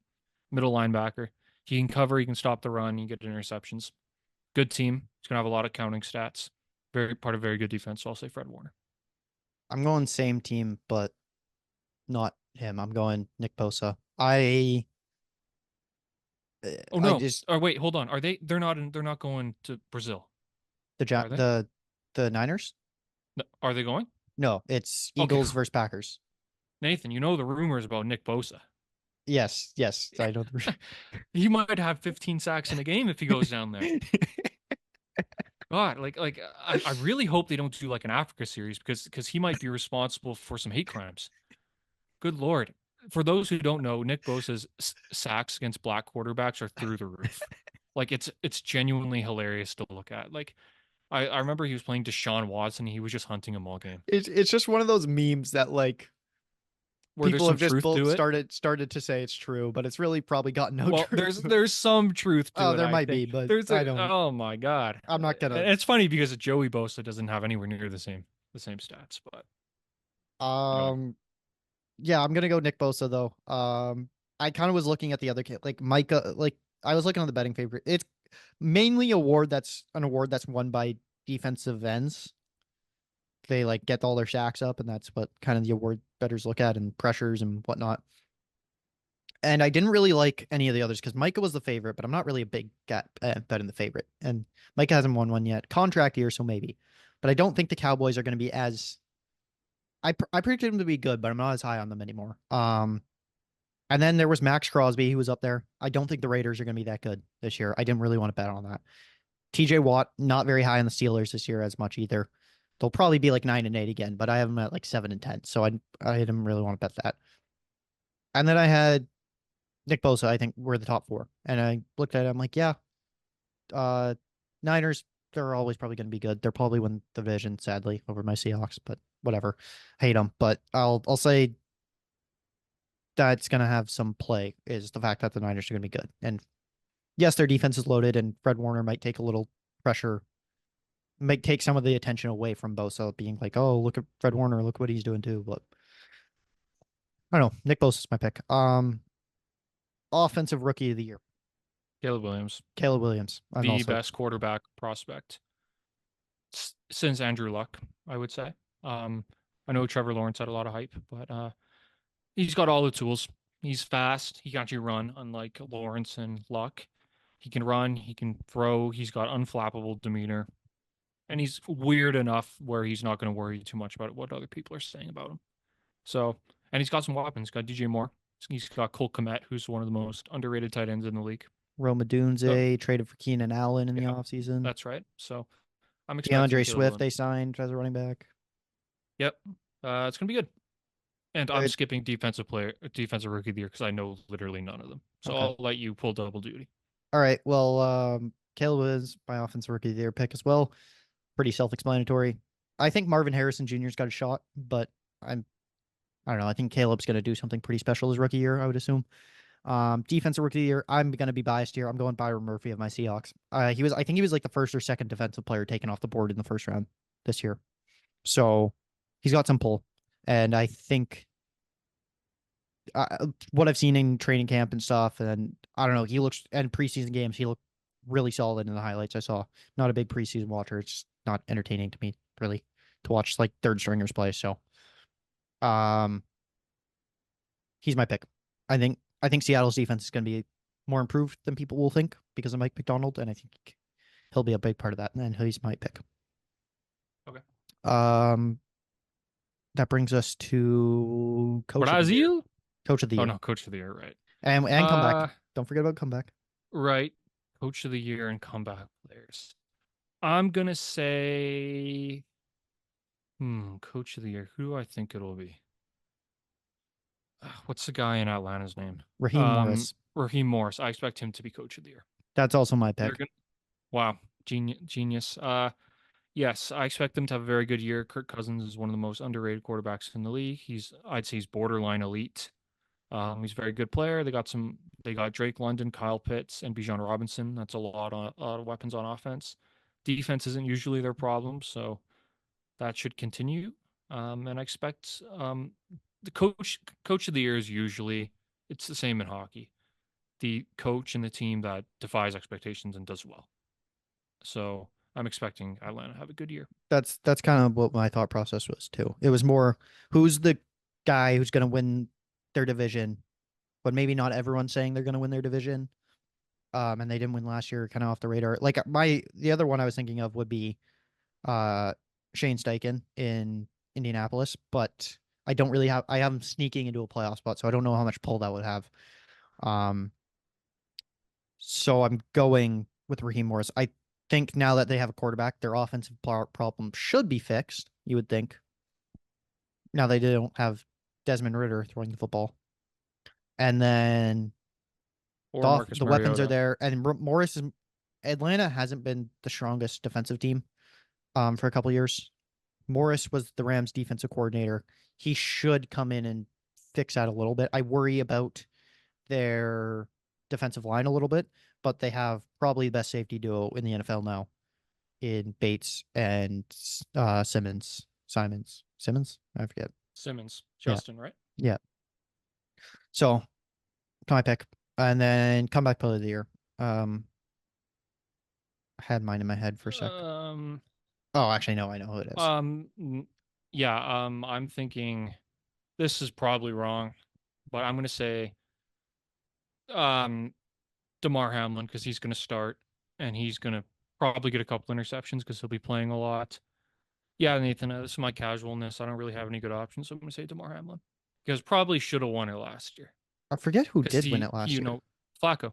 Middle linebacker. He can cover, he can stop the run, he can get interceptions. Good team. He's going to have a lot of counting stats. Part of very good defense, so I'll say Fred Warner. I'm going same team, but not him. I'm going Nick Bosa. Oh no! Just Wait, hold on. They're not going to Brazil. Are they? the Niners? No, are they going? No, it's Okay. Eagles versus Packers. Nathan, you know the rumors about Nick Bosa. Yes, I know. He might have 15 sacks in a game if he goes down there. God, I really hope they don't do like an Africa series because he might be responsible for some hate crimes. Good Lord. For those who don't know, Nick Bosa's sacks against black quarterbacks are through the roof. Like it's genuinely hilarious to look at. Like I remember he was playing Deshaun Watson. He was just hunting him all game. It's just one of those memes that like Where people have just both started to say it's true, but it's really probably got no well, truth. there's some truth to it. There I might think. be, but I don't. Oh my God. I'm not gonna. And it's funny because Joey Bosa doesn't have anywhere near the same stats, but Yeah, I'm gonna go Nick Bosa though. I kind of was looking at the other kid, like Micah. Like I was looking on the betting favorite. It's mainly an award that's won by defensive ends. They like get all their sacks up, and that's what kind of the award bettors look at, and pressures and whatnot. And I didn't really like any of the others because Micah was the favorite, but I'm not really a big bet in the favorite. And Micah hasn't won one yet. Contract year, so maybe. But I don't think the Cowboys are going to be as. I predicted them to be good, but I'm not as high on them anymore. And then there was Max Crosby, who was up there. I don't think the Raiders are going to be that good this year. I didn't really want to bet on that. TJ Watt, not very high on the Steelers this year as much either. They'll probably be like 9-8 again, but I have them at like 7-10. So I didn't really want to bet that. And then I had Nick Bosa, I think were the top 4. And I looked at it, I'm like, yeah, Niners, they're always probably going to be good. They'll probably win the division, sadly, over my Seahawks, but whatever. Hate them. But I'll say that's going to have some play is the fact that the Niners are going to be good. And yes, their defense is loaded, and Fred Warner might take a little pressure, might take some of the attention away from Bosa being like, oh, look at Fred Warner, look what he's doing too. But I don't know. Nick Bosa is my pick. Offensive rookie of the year. Caleb Williams. The best quarterback prospect since Andrew Luck, I would say. I know Trevor Lawrence had a lot of hype, but he's got all the tools. He's fast. He can actually run, unlike Lawrence and Luck. He can run. He can throw. He's got unflappable demeanor. And he's weird enough where he's not going to worry too much about what other people are saying about him. So, and he's got some weapons. He's got DJ Moore. He's got Cole Kmet, who's one of the most underrated tight ends in the league. Roma Dunze traded for Keenan Allen in the offseason. That's right. So I'm expecting DeAndre Caleb Swift, Williams. they signed as a running back. Yep. It's gonna be good. And I'm Good. skipping defensive rookie of the year because I know literally none of them. So Okay. I'll let you pull double duty. All right. Well, Caleb is my offensive rookie of the year pick as well. Pretty self-explanatory. I think Marvin Harrison Jr.'s got a shot, but I don't know. I think Caleb's going to do something pretty special his rookie year, I would assume. Defensive rookie of the year, I'm going to be biased here. I'm going Byron Murphy of my Seahawks. I think he was like the first or second defensive player taken off the board in the first round this year. So he's got some pull. And I think what I've seen in training camp and stuff, and I don't know, and preseason games, he looked really solid in the highlights I saw. Not a big preseason watcher. It's just not entertaining to me, really, to watch like third stringers play. So, he's my pick. I think Seattle's defense is going to be more improved than people will think because of Mike McDonald, and I think he'll be a big part of that. And he's my pick. Okay. That brings us to Coach of the Year. Brazil? Coach of the Oh Year. no, Coach of the Year, right? And comeback. Don't forget about comeback. Right. Coach of the Year and comeback players. I'm gonna say, Coach of the Year. Who do I think it'll be? What's the guy in Atlanta's name? Raheem Morris. Raheem Morris. I expect him to be Coach of the Year. That's also my pick. Wow, genius. Yes, I expect them to have a very good year. Kirk Cousins is one of the most underrated quarterbacks in the league. I'd say he's borderline elite. He's a very good player. They got Drake London, Kyle Pitts, and Bijan Robinson. That's a lot of weapons on offense. Defense isn't usually their problem, so that should continue. And I expect the coach of the year is usually, it's the same in hockey. The coach and the team that defies expectations and does well. So I'm expecting Atlanta to have a good year. That's kind of what my thought process was too. It was more who's the guy who's going to win their division, but maybe not everyone's saying they're going to win their division. And they didn't win last year, kind of off the radar. Like the other one I was thinking of would be Shane Steichen in Indianapolis, but I have him sneaking into a playoff spot, so I don't know how much pull that would have. So I'm going with Raheem Morris. I think now that they have a quarterback, their offensive problem should be fixed, you would think. Now they don't have Desmond Ridder throwing the football. And then the weapons are there. And Atlanta hasn't been the strongest defensive team for a couple years. Morris was the Rams defensive coordinator. He should come in and fix that a little bit. I worry about their defensive line a little bit, but they have probably the best safety duo in the NFL now in Bates and Simmons. I forget. Justin, right? Yeah. So, my pick. And then comeback player of the year. I had mine in my head for a sec. Oh, actually, no, I know who it is. Yeah, I'm thinking this is probably wrong, but I'm going to say DeMar Hamlin because he's going to start and he's going to probably get a couple interceptions because he'll be playing a lot. Yeah, Nathan, this is my casualness. I don't really have any good options, so I'm going to say DeMar Hamlin because probably should have won it last year. I forget who did win it last year. Flacco.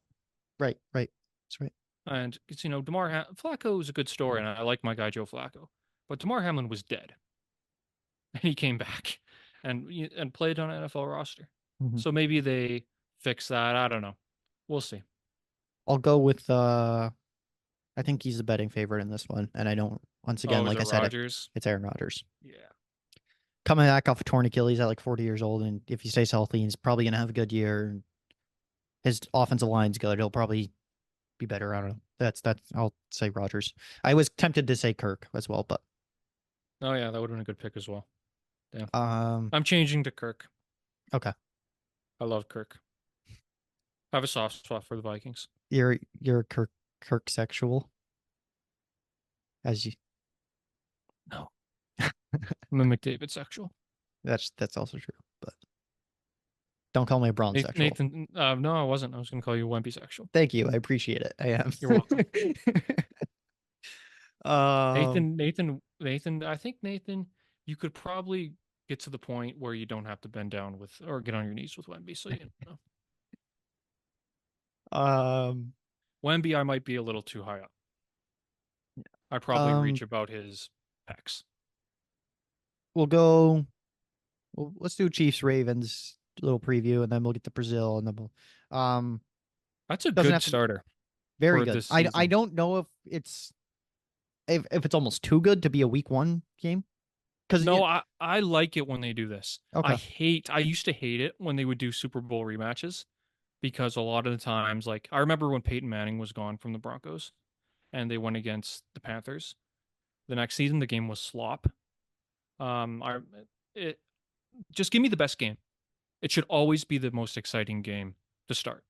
Right. That's right. And it's, Flacco is a good story, and I like my guy Joe Flacco. But DeMar Hamlin was dead, and he came back and played on an NFL roster. Mm-hmm. So maybe they fix that. I don't know. We'll see. I'll go with I think he's the betting favorite in this one, and I don't. Once again, like I said, it's Aaron Rodgers. Yeah. Coming back off a torn Achilles at like 40 years old, and if he stays healthy, he's probably gonna have a good year. His offensive line's good. He'll probably be better. I don't know. That's I'll say Rodgers. I was tempted to say Kirk as well, but oh yeah, that would have been a good pick as well. Yeah. I'm changing to Kirk. Okay. I love Kirk. I have a soft spot for the Vikings. You're Kirk sexual. As you No. I'm a McDavid sexual. That's also true, but don't call me a Braun sexual. Nathan, no, I wasn't. I was going to call you a Wemby sexual. Thank you. I appreciate it. I am. You're welcome. Nathan, I think Nathan, you could probably get to the point where you don't have to bend down with or get on your knees with Wemby. So know. Wemby, I might be a little too high up. I'd probably reach about his pecs. We'll go. Well, let's do Chiefs Ravens little preview, and then we'll get to Brazil, and then we'll. That's a Doesn't good have to be starter very for good. this I season. don't know if it's almost too good to be a week 1 game. Because No, I like it when they do this. okay. I used to hate it when they would do Super Bowl rematches because a lot of the times, like I remember when Peyton Manning was gone from the Broncos and they went against the Panthers. The next season, the game was slop. It just give me the best game. It should always be the most exciting game to start.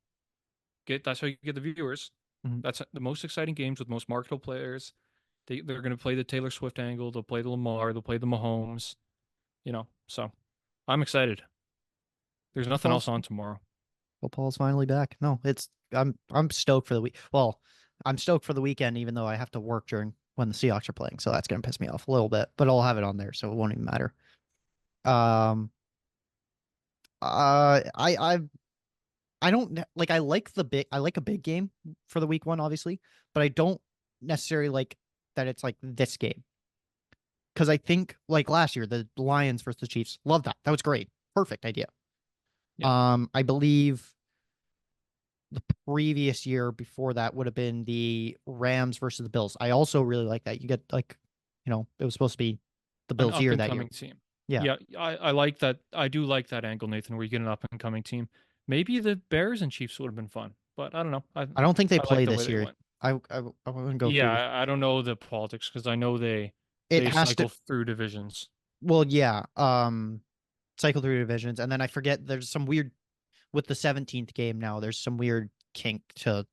That's how you get the viewers. Mhm. That's the most exciting games with most marketable players. They're going to play the Taylor Swift angle. They'll play the Lamar. They'll play the Mahomes. So I'm excited. There's nothing else Paul's on tomorrow. Paul's finally back. No, I'm stoked for the week. Well, I'm stoked for the weekend, even though I have to work during when the Seahawks are playing, so that's gonna piss me off a little bit. But I'll have it on there, so it won't even matter. Um, I don't like. I like a big game for the week 1, obviously, but I don't necessarily like that it's like this game because I think like last year the Lions versus the Chiefs, love that. That was great, perfect idea. Yeah. I believe the previous year before that would have been the Rams versus the Bills. I also really like that. You get like, it was supposed to be the An Bills up year and that year. coming team. Yeah. Yeah, I like that. I do like that angle, Nathan, where you get an up and coming team. Maybe the Bears and Chiefs would have been fun, but I don't know. I don't think they I like play the way this they year. went. I wouldn't go Yeah, through. I don't know the politics because I know It they has to, cycle through divisions. well, yeah. Cycle through divisions. And then I forget there's some weird with the 17th game now, there's some weird kink to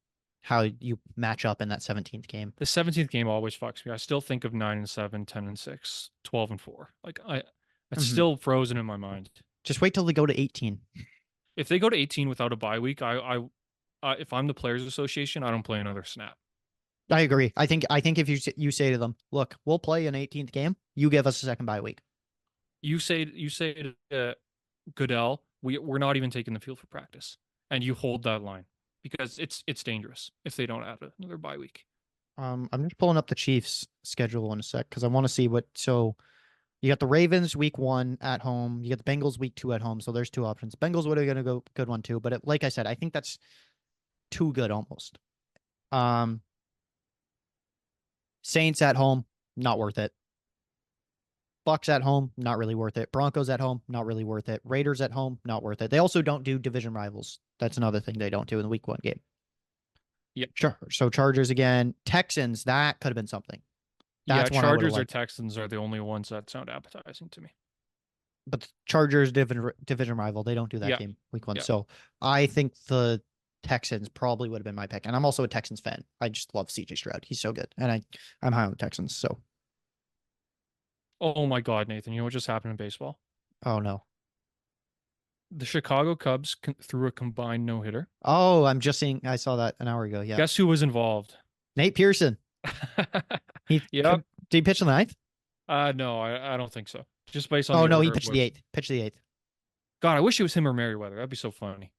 how you match up in that 17th game. The 17th game always fucks me. I still think of 9-7, 10-6, 12-4. Like it's Mhm. still frozen in my mind. Just wait till they go to 18. If they go to 18 without a bye week, if I'm the Players Association, I don't play another snap. I agree. I think if you say to them, look, we'll play an 18th game, you give us a second bye week. You say to Goodell, we're not even taking the field for practice, and you hold that line because it's dangerous if they don't add another bye week. I'm just pulling up the Chiefs schedule in a sec because I want to see what. So you got the Ravens week 1 at home. You got the Bengals week 2 at home. So there's 2 options. Bengals would have going to go good one too, but like I said, I think that's too good almost. Um, Saints at home, not worth it. Bucks at home, not really worth it. Broncos at home, not really worth it. Raiders at home, not worth it. They also don't do division rivals. That's another thing they don't do in the week 1 game. Yep. Sure. So Chargers again. Texans, that could have been something. That's Yeah, one I would have Chargers or liked. Texans are the only ones that sound appetizing to me. But the Chargers division rival, they don't do that Yeah, game week 1. yeah. So I think the Texans probably would have been my pick. And I'm also a Texans fan. I just love CJ Stroud. He's so good. And I'm high on the Texans. So Oh my God, Nathan, you know what just happened in baseball? oh no. The Chicago Cubs threw a combined no-hitter. Oh, I saw that an hour ago. Yeah. Guess who was involved? Nate Pearson. He Yep. did he pitch in the 9th? No, I don't think so. Just based on Oh the no, he order it pitched was. the 8th. Pitched the 8th. God, I wish it was him or Merriweather. That'd be so funny.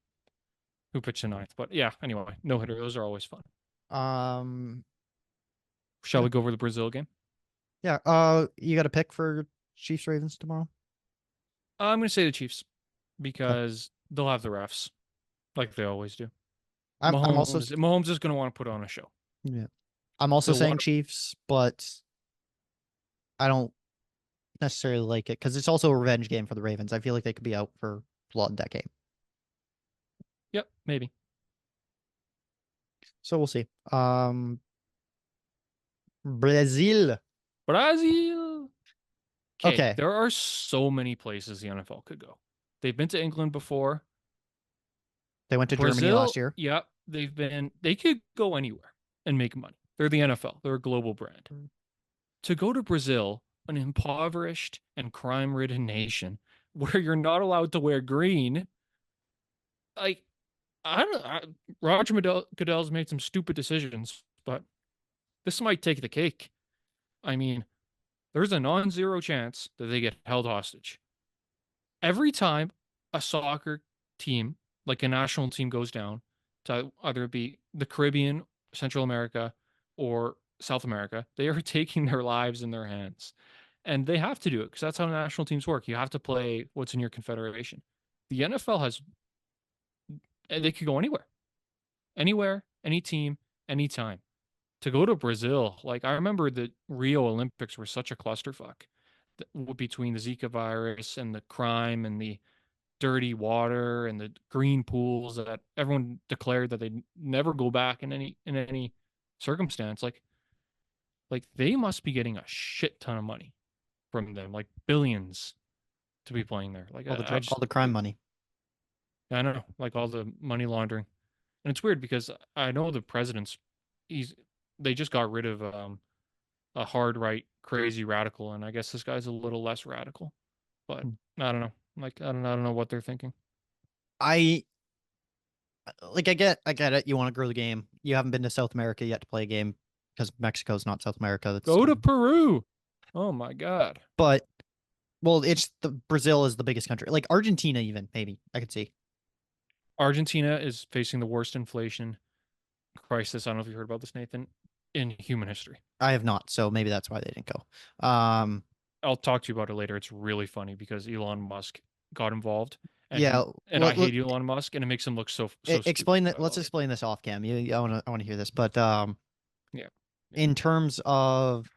Who pitched the 9th? But yeah, anyway, no-hitter. Those are always fun. Shall Yeah. we go over the Brazil game? Yeah. You got a pick for Chiefs Ravens tomorrow? I'm going to say the Chiefs because they'll have the refs like they always do. I'm also Mahomes is going to want to put on a show. yeah. I'm also The saying water- Chiefs, but I don't necessarily like it because it's also a revenge game for the Ravens. I feel like they could be out for blood that game. Yep, maybe. So we'll see. Brazil. Brazil. Okay. There are so many places the NFL could go. They've been to England before. They went to Germany Brazil, last year. Yep, they could go anywhere and make money. They're the NFL. They're a global brand. To go to Brazil, an impoverished and crime-ridden nation where you're not allowed to wear green, like Roger Goodell's made some stupid decisions, but this might take the cake. I mean, there's a non-zero chance that they get held hostage. Every time a soccer team, like a national team, goes down to either be the Caribbean, Central America, or South America. They are taking their lives in their hands. And they have to do it because that's how national teams work. You have to play what's in your confederation. The NFL has, they could go anywhere, any team, anytime. To go to Brazil, like I remember the Rio Olympics were such a clusterfuck between the Zika virus and the crime and the dirty water and the green pools that everyone declared that they'd never go back in any circumstance. Like they must be getting a shit ton of money from them, like billions to be playing there. Like all the crime money. I know, like all the money laundering. And it's weird because I know the president's they just got rid of a hard right crazy radical, and I guess this guy's a little less radical. But I don't know. Like I don't know what they're thinking. I get it. You want to grow the game. You haven't been to South America yet to play a game because Mexico's not South America. That's Go to Peru. Oh my God. But well, it's the Brazil is the biggest country. Like Argentina, even maybe I could see. Argentina is facing the worst inflation crisis. I don't know if you heard about this, Nathan, in human history. I have not, so maybe that's why they didn't go. I'll talk to you about it later. It's really funny because Elon Musk got involved. And yeah, I hate Elon Musk, and it makes him look so explain stupid. that. Let's explain this off cam. I want to hear this, but yeah. In terms of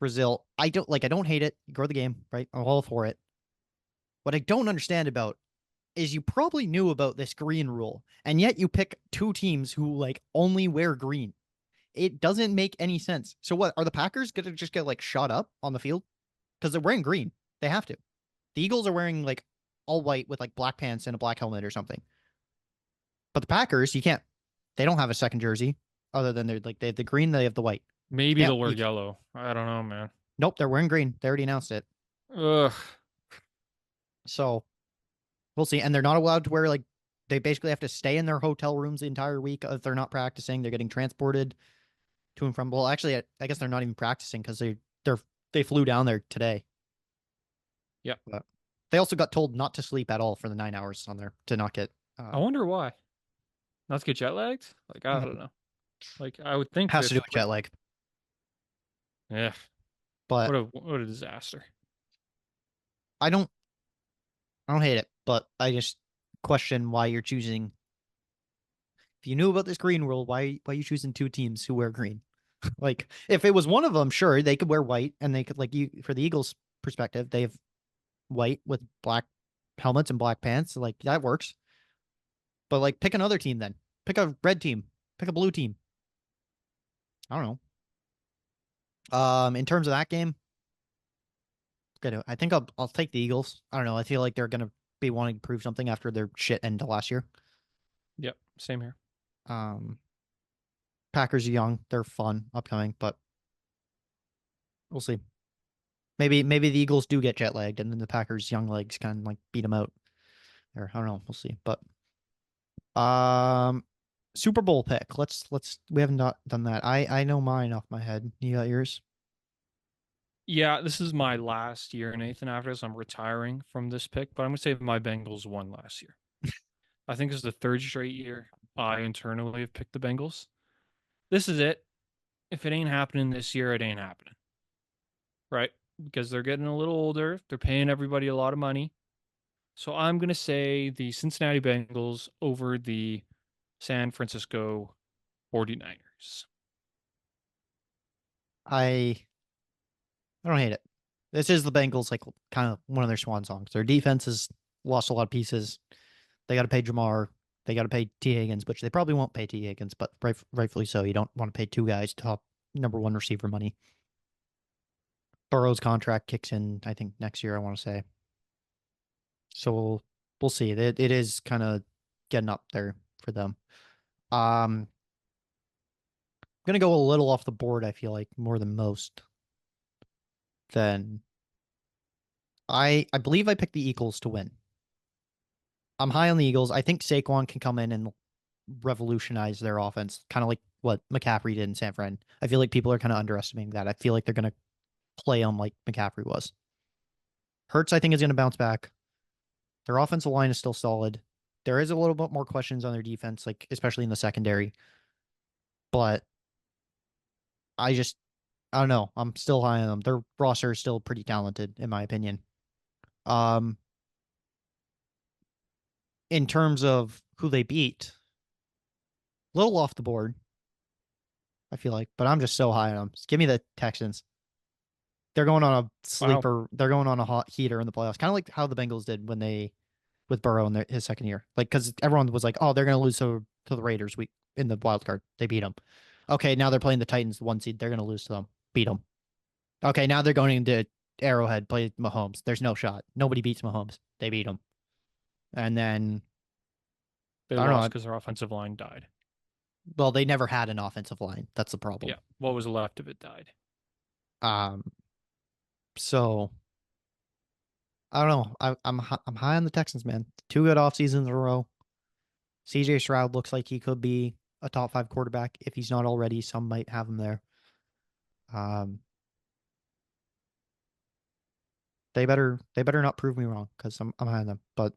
Brazil, I don't hate it. You grow the game, right? I'm all for it. What I don't understand about is you probably knew about this green rule, and yet you pick two teams who like only wear green. It doesn't make any sense. So what are the Packers gonna just get like shot up on the field because they're wearing green? They have to. The Eagles are wearing like all white with like black pants and a black helmet or something. But the Packers, you can't. They don't have a second jersey other than they have the green. They have the white. Maybe they'll wear yellow. I don't know, man. Nope, they're wearing green. They already announced it. Ugh. So we'll see. And they're not allowed to wear they basically have to stay in their hotel rooms the entire week if they're not practicing. They're getting transported to and from. Well, actually, I guess they're not even practicing because they flew down there today. Yeah. But they also got told not to sleep at all for the 9 hours on there to not get. I wonder why. Not to get jet lagged? Like I don't know. Like I would think has to do with jet lag. Yeah. But what a disaster. I don't hate it, but I just question why you're choosing. If you knew about this green rule, why are you choosing two teams who wear green? Like if it was one of them, sure, they could wear white and they could for the Eagles perspective, they have white with black helmets and black pants. Like that works. But like pick another team then. Pick a red team. Pick a blue team. I don't know. In terms of that game, I think I'll take the Eagles. I don't know. I feel like they're gonna be wanting to prove something after their shit end of last year. Yep, same here. Packers are young. They're fun, upcoming, but we'll see. Maybe the Eagles do get jet lagged, and then the Packers' young legs kind of like beat them out. Or I don't know. We'll see. But Super Bowl pick. We haven't done that. I know mine off my head. You got yours? Yeah, this is my last year, Nathan. After this, I'm retiring from this pick, but I'm gonna say my Bengals won last year. I think this is the third straight year I internally have picked the Bengals. This is it. If it ain't happening this year, it ain't happening. Right? Because they're getting a little older. They're paying everybody a lot of money. So I'm going to say the Cincinnati Bengals over the San Francisco 49ers. I don't hate it. This is the Bengals, like kind of one of their swan songs. Their defense has lost a lot of pieces. They got to pay Jamar. They got to pay T. Higgins, which they probably won't pay T. Higgins, but rightfully so. You don't want to pay two guys top number one receiver money. Burrow's contract kicks in, I think, next year, I want to say. So we'll see. It is kind of getting up there for them. I'm going to go a little off the board, I feel like, more than most. Then I believe I picked the Eagles to win. I'm high on the Eagles. I think Saquon can come in and revolutionize their offense, kind of like what McCaffrey did in San Fran. I feel like people are kind of underestimating that. I feel like they're going to play him like McCaffrey was. Hurts, I think, is going to bounce back. Their offensive line is still solid. There is a little bit more questions on their defense, like especially in the secondary. But I don't know. I'm still high on them. Their roster is still pretty talented, in my opinion. Um, in terms of who they beat, little off the board, I feel like, but I'm just so high on them. Just give me the Texans. They're going on a sleeper. They're going on a hot heater in the playoffs, kind of like how the Bengals did when they with Burrow in his second year. Like, because everyone was like, "Oh, they're going to lose to the Raiders week in the wild card." They beat them. Okay, now they're playing the Titans, the 1 seed. They're going to lose to them. Beat them. Okay, now they're going into Arrowhead, play Mahomes. There's no shot. Nobody beats Mahomes. They beat him. And then They I don't lost know. because their offensive line died. Well, they never had an offensive line. That's the problem. Yeah, what was left of it died. So I don't know. I'm high on the Texans, man. 2 good off seasons in a row. CJ Stroud looks like he could be a top 5 quarterback if he's not already. Some might have him there. They better not prove me wrong because I'm high on them, but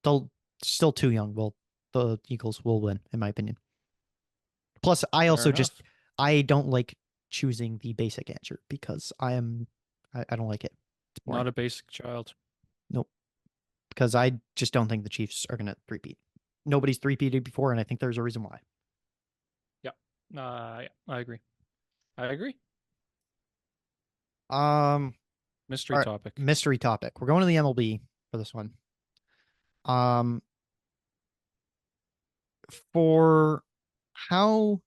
they'll still too young. Well, the Eagles will win, in my opinion. Plus, I also just I don't like choosing the basic answer because I don't like it. It's boring. Not a basic child. Nope. Because I just don't think the Chiefs are gonna three-peat. Nobody's three-peated before, and I think there's a reason why. Yeah. Yeah, I agree. Mystery All right, topic. mystery topic. We're going to the MLB for this one. For how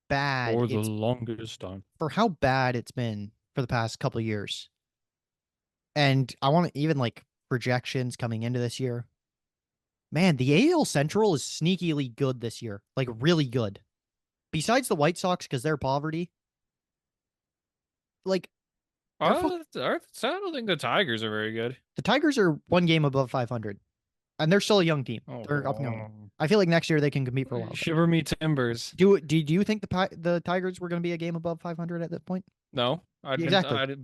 bad For the longest time. for how bad it's been for the past couple of years. And I want to even like projections coming into this year. Man, the AL Central is sneakily good this year. Like really good. Besides the White Sox because they're poverty. Like I don't think the Tigers are very good. the Tigers are 1 game above 500. And they're still a young team. They're up and coming. I feel like next year they can compete for a while. Shiver me timbers. Do you think the Tigers were going to be a game above 500 at that point? No, Exactly.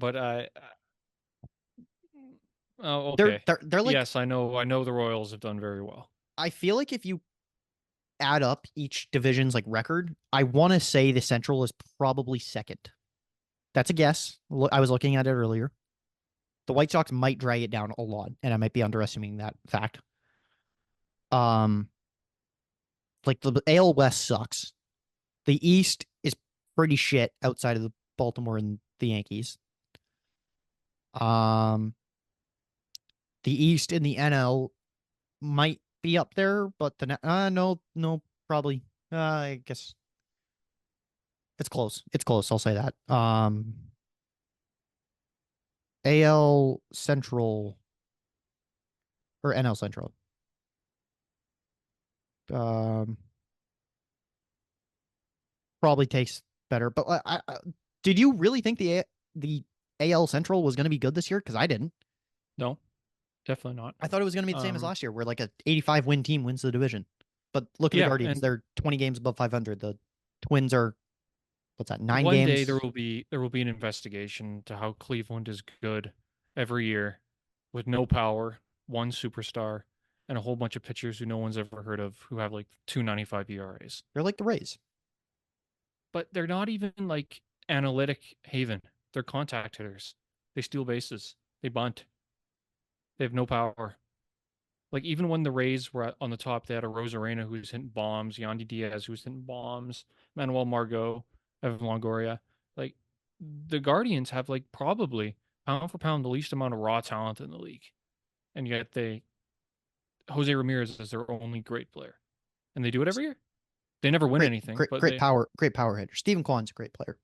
Oh, okay. They're like, yes, I know the Royals have done very well. I feel like if you add up each division's like record, I want to say the Central is probably second. That's a guess. I was looking at it earlier. The White Sox might drag it down a lot, and I might be underestimating that fact. Like the AL West sucks. The East is pretty shit outside of the Baltimore and the Yankees. The East in the NL might be up there, but the no, probably. I guess it's close. It's close. I'll say that. AL Central or NL Central. Probably takes better, but did you really think the AL Central was going to be good this year? Because I didn't. No, definitely not. I thought it was going to be the same as last year, where like a 85 win team wins the division. But look at the Guardians; they're 20 games above 500. The Twins are, what's that? 9 games. One day there will be an investigation to how Cleveland is good every year, with no power, 1 superstar, and a whole bunch of pitchers who no one's ever heard of who have like 2.95 ERAs. They're like the Rays. But they're not even like analytic haven. They're contact hitters. They steal bases. They bunt. They have no power. Like even when the Rays were on the top, they had a Rosarena who's hitting bombs, Yandy Diaz who's hitting bombs, Manuel Margot, Evan Longoria. Like the Guardians have like probably pound for pound the least amount of raw talent in the league, and yet Jose Ramirez is their only great player, and they do it every year. They never win anything. Great power hitter. Stephen Kwan's a great player.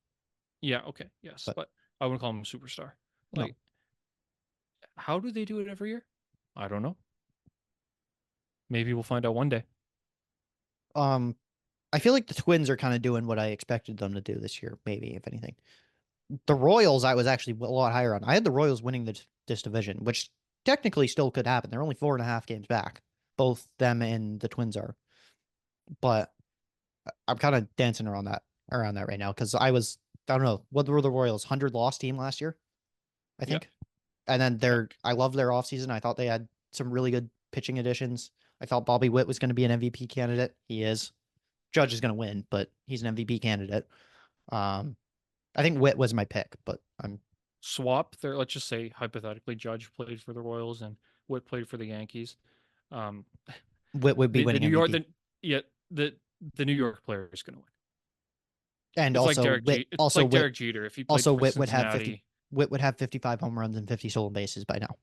Yeah, okay, yes, but I wouldn't call him a superstar. Like, how do they do it every year? I don't know. Maybe we'll find out one day. I feel like the Twins are kind of doing what I expected them to do this year, maybe, if anything. The Royals, I was actually a lot higher on. I had the Royals winning this division, which technically still could happen. They're only 4.5 games back. Both them and the Twins are. But I'm kind of dancing around that right now because I don't know, what were the Royals? 100 loss team last year, I think. Yep. And then I love their offseason. I thought they had some really good pitching additions. I thought Bobby Witt was going to be an MVP candidate. He is. Judge is going to win, but he's an MVP candidate. I think Witt was my pick, but I'm Swap there. Let's just say hypothetically, Judge played for the Royals and Witt played for the Yankees. Um, Witt would be the winning New York, MVP. yeah, the New York player is going to win. And It's like also Derek Witt, It's like Derek Jeter if he played also for Witt would have 50. Cincinnati. Witt would have 55 home runs and 50 stolen bases by now.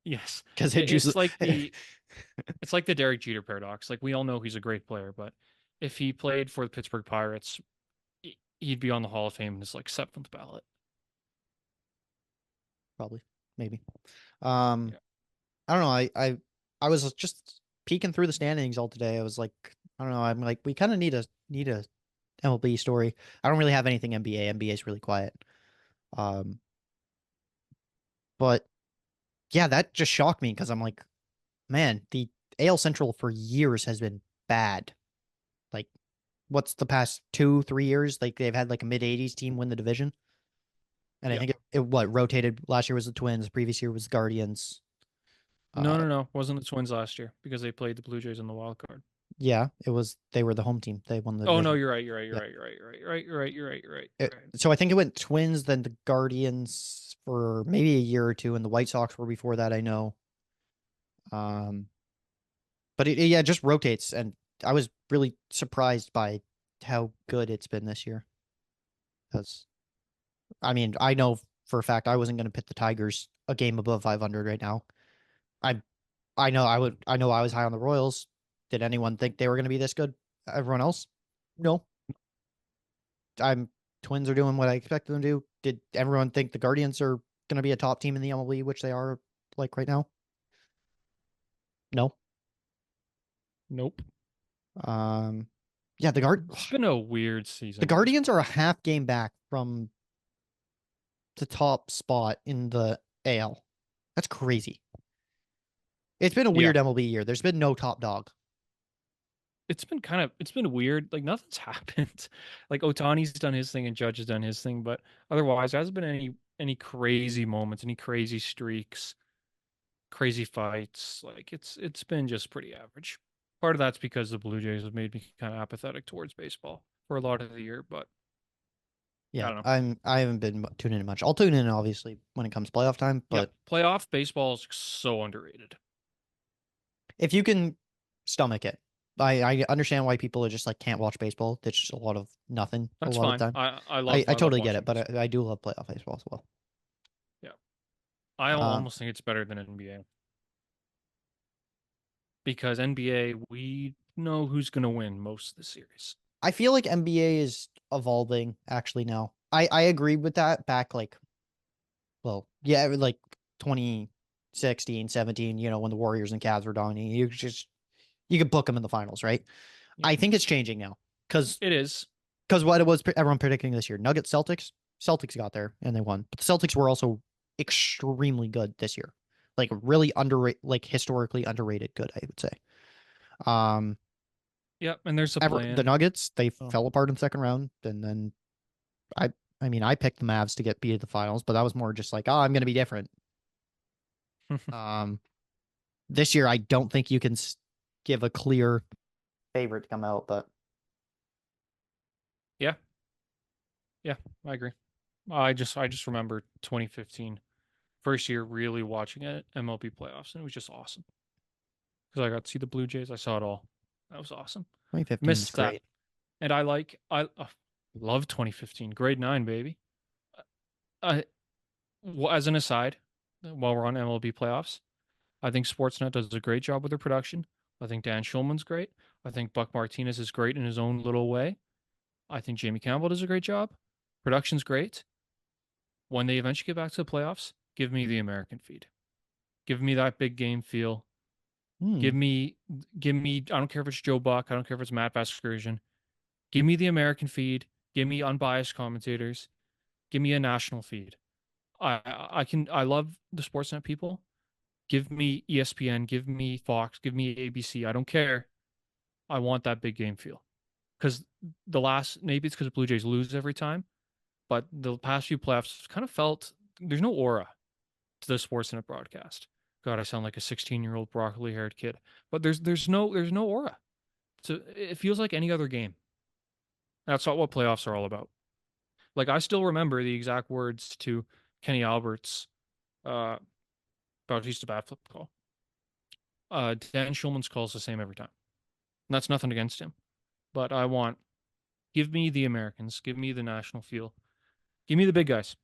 Yes, Because it's like the Derek Jeter paradox. Like we all know he's a great player, but if he played for the Pittsburgh Pirates, he'd be on the Hall of Fame in his like 7th ballot. Probably, maybe. Yeah. I don't know. I was just peeking through the standings all today. I was like, I don't know. I'm like, we kind of need a MLB story. I don't really have anything NBA. NBA is really quiet. But yeah, that just shocked me because I'm like, man, the AL Central for years has been bad. Like, what's the past 2, 3 years? Like they've had like a mid-80s team win the division. And I Yeah. think it what rotated last year was the Twins, the previous year was the Guardians. No. Wasn't the Twins last year because they played the Blue Jays in the wild card. Yeah, they were the home team. They won the Oh no, division. you're right. You're right. Yeah. You're right. So I think it went Twins, then the Guardians for maybe a year or two, and the White Sox were before that, I know. But yeah, it just rotates, and I was really surprised by how good it's been this year. Because I mean, I know for a fact I wasn't going to pit the Tigers a game above 500 right now. I I know I was high on the Royals. Did anyone think they were going to be this good? Everyone else? No. I'm Twins are doing what I expected them to do. Did everyone think the Guardians are going to be a top team in the MLB, which they are like right now? No. Nope. Yeah, It's been a weird season. the Guardians are a half game back from the top spot in the AL. That's crazy. It's been a weird MLB year. There's been no top dog. It's been weird. Like nothing's happened. Like Otani's done his thing and Judge has done his thing, but otherwise there hasn't been any crazy moments, any crazy streaks, crazy fights. Like it's been just pretty average. Part of that's because the Blue Jays have made me kind of apathetic towards baseball for a lot of the year, but Yeah, I don't know. I haven't been tuning in much. I'll tune in obviously when it comes playoff time, but Playoff baseball is so underrated. if you can stomach it, I understand why people are just like can't watch baseball. It's just a lot of nothing That's a lot fine. of the time. I I love totally get watching it, but baseball. I do love playoff baseball as well. Yeah. I almost think it's better than NBA. Because NBA, we know who's going to win most of the series. I feel like NBA is evolving actually now. I agree with that back like, well, yeah, like 2016, 17, when the Warriors and Cavs were dominating, you could book them in the finals, right? Yeah. I think it's changing now because It is. what it was everyone predicting this year. Nuggets, Celtics got there and they won. But the Celtics were also extremely good this year. Like really underrated, like historically underrated good, I would say. Yep, and there's a The plan. Nuggets, they fell apart in the second round, and then I mean, I picked the Mavs to get beat at the finals, but that was more just like, oh, I'm going to be different. This year, I don't think you can give a clear favorite to come out, but Yeah, I agree. I just remember 2015, first year really watching it MLB playoffs, and it was just awesome because I got to see the Blue Jays. I saw it all. That was awesome. 2015 is Missed that, great. and I love 2015. Grade 9, baby. As an aside, while we're on MLB playoffs, I think Sportsnet does a great job with their production. I think Dan Schulman's great. I think Buck Martinez is great in his own little way. I think Jamie Campbell does a great job. Production's great. When they eventually get back to the playoffs, give me the American feed. Give me that big game feel. Give me. I don't care if it's Joe Buck. I don't care if it's Matt Vasgersian. Give me the American feed. Give me unbiased commentators. Give me a national feed. I love the Sportsnet people. Give me ESPN. Give me Fox. Give me ABC. I don't care. I want that big game feel. Because maybe it's because Blue Jays lose every time, but the past few playoffs kind of felt there's no aura to the Sportsnet broadcast. God, I sound like a 16-year-old broccoli-haired kid, but there's no aura. So it feels like any other game. That's not what playoffs are all about. Like, I still remember the exact words to Kenny Albert's Bautista bat flip call. Dan Schulman's call is the same every time. And that's nothing against him. But give me the Americans, give me the national feel, give me the big guys.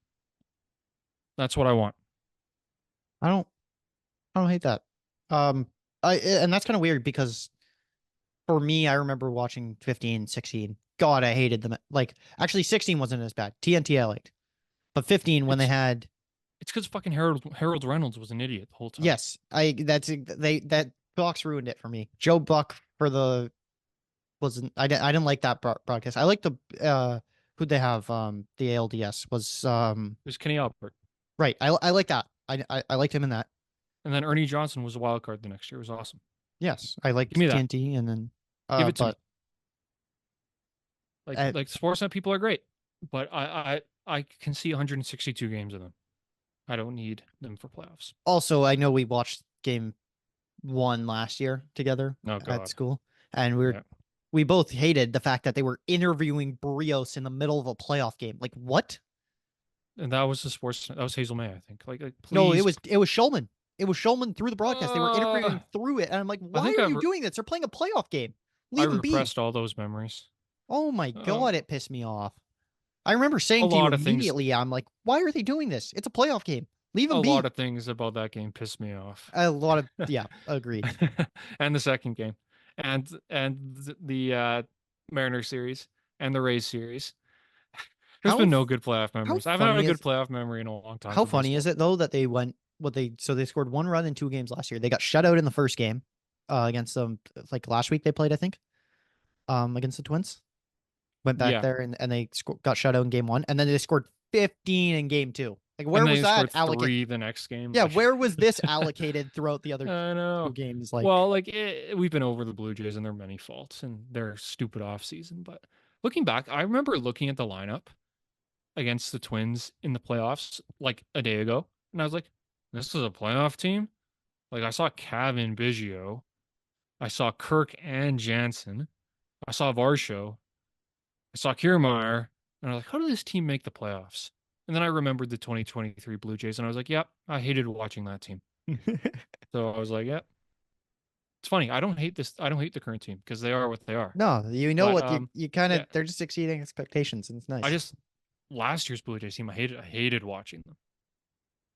That's what I want. I don't hate that. And that's kind of weird because for me, I remember watching 15, 16. God, I hated them. Like, actually, 16 wasn't as bad. TNT I liked. But 15, when they had. It's because fucking Harold Reynolds was an idiot the whole time. Yes, that Bucks ruined it for me. Joe Buck for the wasn't. I didn't like that broadcast. I liked the who'd they have? The ALDS was It was Kenny Albert. right. I like that. I liked him in that. And then Ernie Johnson was a wild card the next year. It was awesome. Yes, I liked Give me that. TNT, and then Give it to me. but Like Sportsnet people are great, but I can see 162 games of them. I don't need them for playoffs. also I know we watched game 1 last year together at school, and we both hated the fact that they were interviewing Barrios in the middle of a playoff game. Like, what? And that was that was Hazel May, I think. Like please. No, it was Shulman. It was Shulman through the broadcast. They were interviewing through it, and I'm like, why are you doing this? They're playing a playoff game. I repressed all those memories. Oh my God, it pissed me off. I remember saying to you immediately, I'm like, why are they doing this? It's a playoff game. Leave them be. A lot of things about that game pissed me off. A lot of, yeah, agreed. And the second game, and the Mariners series and the Rays series. There's been no good playoff memories. I haven't had a good playoff memory in a long time. How funny is it though that they went so they scored 1 run in 2 games last year. They got shut out in the first game against them, like last week they played, I think, against the Twins. Went back there and they got shut out in game 1, and then they scored 15 in game 2. Like, where was that allocated? 3 the next game. Yeah, where was this allocated throughout the other 2 games? Like, well, we've been over the Blue Jays and their many faults and their stupid off season. But looking back, I remember looking at the lineup against the Twins in the playoffs like a day ago, and I was like, "This is a playoff team." Like, I saw Kevin Biggio, I saw Kirk and Jansen, I saw Varsho, I saw Kiermaier, and I was like, "How did this team make the playoffs?" And then I remembered the 2023 Blue Jays, and I was like, "Yep, I hated watching that team." So I was like, "Yep." It's funny. I don't hate this. I don't hate the current team because they are what they are. No, you kind of they're just exceeding expectations, and it's nice. Last year's Blue Jays team, I hated watching them.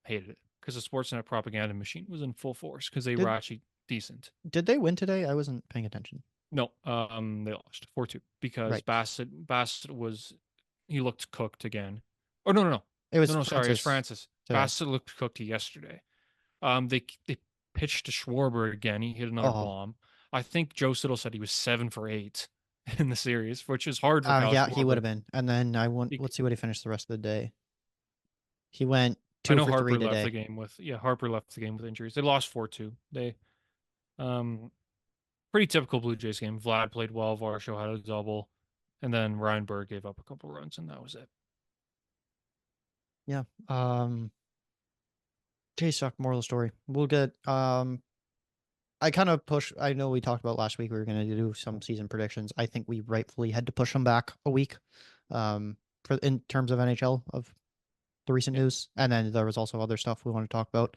Hated it because the Sportsnet propaganda machine was in full force because they were actually decent. Did they win today? I wasn't paying attention. No, they lost 4-2 because Bassett he looked cooked again. Oh no. It was Francis. Bassett looked cooked yesterday. They pitched to Schwarber again. He hit another bomb. I think Joe Siddle said he was 7 for 8 in the series, which is hard for Kyle yeah, Schwarber. He would have been. And then let's see what he finished the rest of the day. He went 2 for 3 today. Harper left the game with injuries. They lost 4-2. They pretty typical Blue Jays game. Vlad played well, Varsho had a double, and then Ryan Berg gave up a couple runs, and that was it. Yeah. Jays suck, moral of the story. We'll get I kind of I know we talked about last week we were going to do some season predictions. I think we rightfully had to push them back a week in terms of NHL of the recent news, and then there was also other stuff we want to talk about.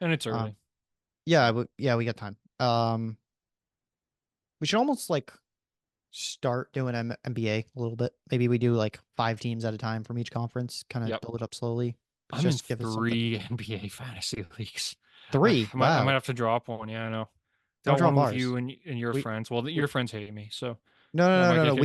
And it's early. We got time. We should almost start doing NBA a little bit. Maybe we do 5 teams at a time from each conference, kind of build it up slowly. I'm in 3 NBA fantasy leagues. 3? I might have to drop one. Yeah, I know. Don't drop one with you and your friends. Well, your friends hate me, so no.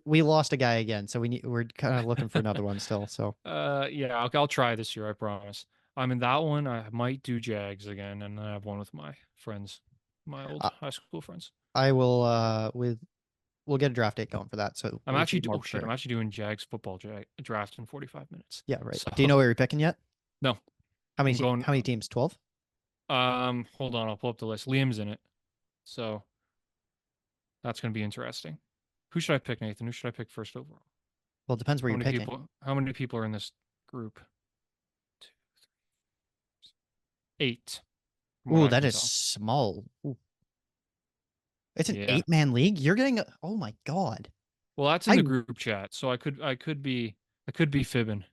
We lost a guy again, so we're kind of looking for another one still. So I'll try this year. I promise. I'm in that one. I might do Jags again, and then I have one with my friends, my old high school friends. I will we'll get a draft date going for that. So I'm actually doing Jags football draft in 45 minutes. Yeah, right. So, do you know where you're picking yet? No. How many teams? 12? Hold on, I'll pull up the list. Liam's in it. So that's going to be interesting. Who should I pick, Nathan? Who should I pick first overall? Well, it depends where you're picking. How many people are in this group? 2, 3, 8. Ooh, that is small. Ooh. It's an 8-man league? You're getting oh my God. Well, that's in the I- group chat, so I could be fibbing.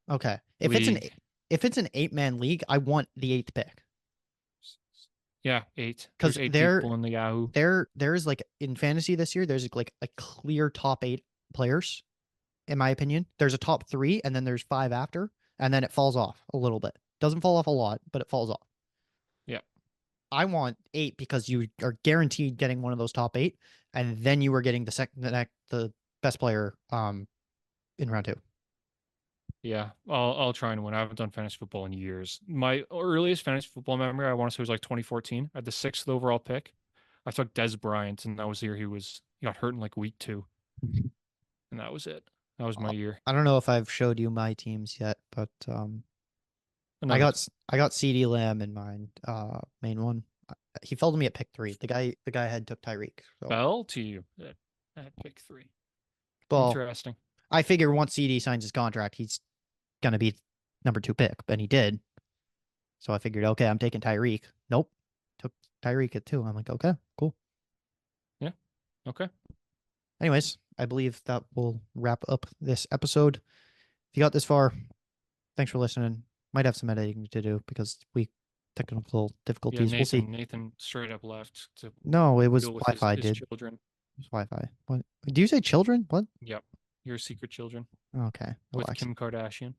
Okay. League. If it's an 8-man league, I want the 8th pick. Yeah, 8. 'Cause There's 8 there- people in the Yahoo. There's like in fantasy this year, there's like a clear top 8 players, in my opinion. There's a top 3, and then there's 5 after, and then it falls off a little bit. Doesn't fall off a lot, but it falls off. Yeah. I want 8 because you are guaranteed getting one of those top 8, and then you are getting the best player in round 2. Yeah, I'll try and win. I haven't done fantasy football in years. My earliest fantasy football memory, I want to say, was like 2014. I had the 6th overall pick. I took Des Bryant, and that was the year he got hurt in like week 2, and that was it. That was my year. I don't know if I've showed you my teams yet, but I got CD Lamb in mine, main one. He fell to me at pick 3. The guy had took Tyreek. So. Fell to you at pick 3. Well, Interesting. I figure once CD signs his contract, he's gonna be number 2 pick, and he did. So I figured, okay, I'm taking Tyreek. Nope, took Tyreek at 2. I'm like, okay, cool. Yeah, okay. Anyways, I believe that will wrap up this episode. If you got this far, thanks for listening. Might have some editing to do because technical difficulties. Yeah, We'll see. Nathan straight up left to No, it was deal with Wi-Fi. his Did children. it was Wi-Fi? What? Do you say children? What? Yep, your secret children Okay, with relax. Kim Kardashian.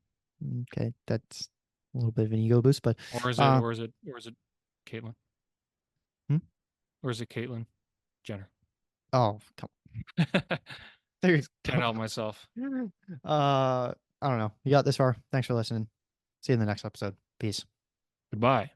Okay, that's a little bit of an ego boost, but Or is it Caitlyn? Hmm? Or is it Caitlyn Jenner? oh, come. There's Can't help myself. I don't know. You got this far. Thanks for listening. See you in the next episode. Peace. Goodbye.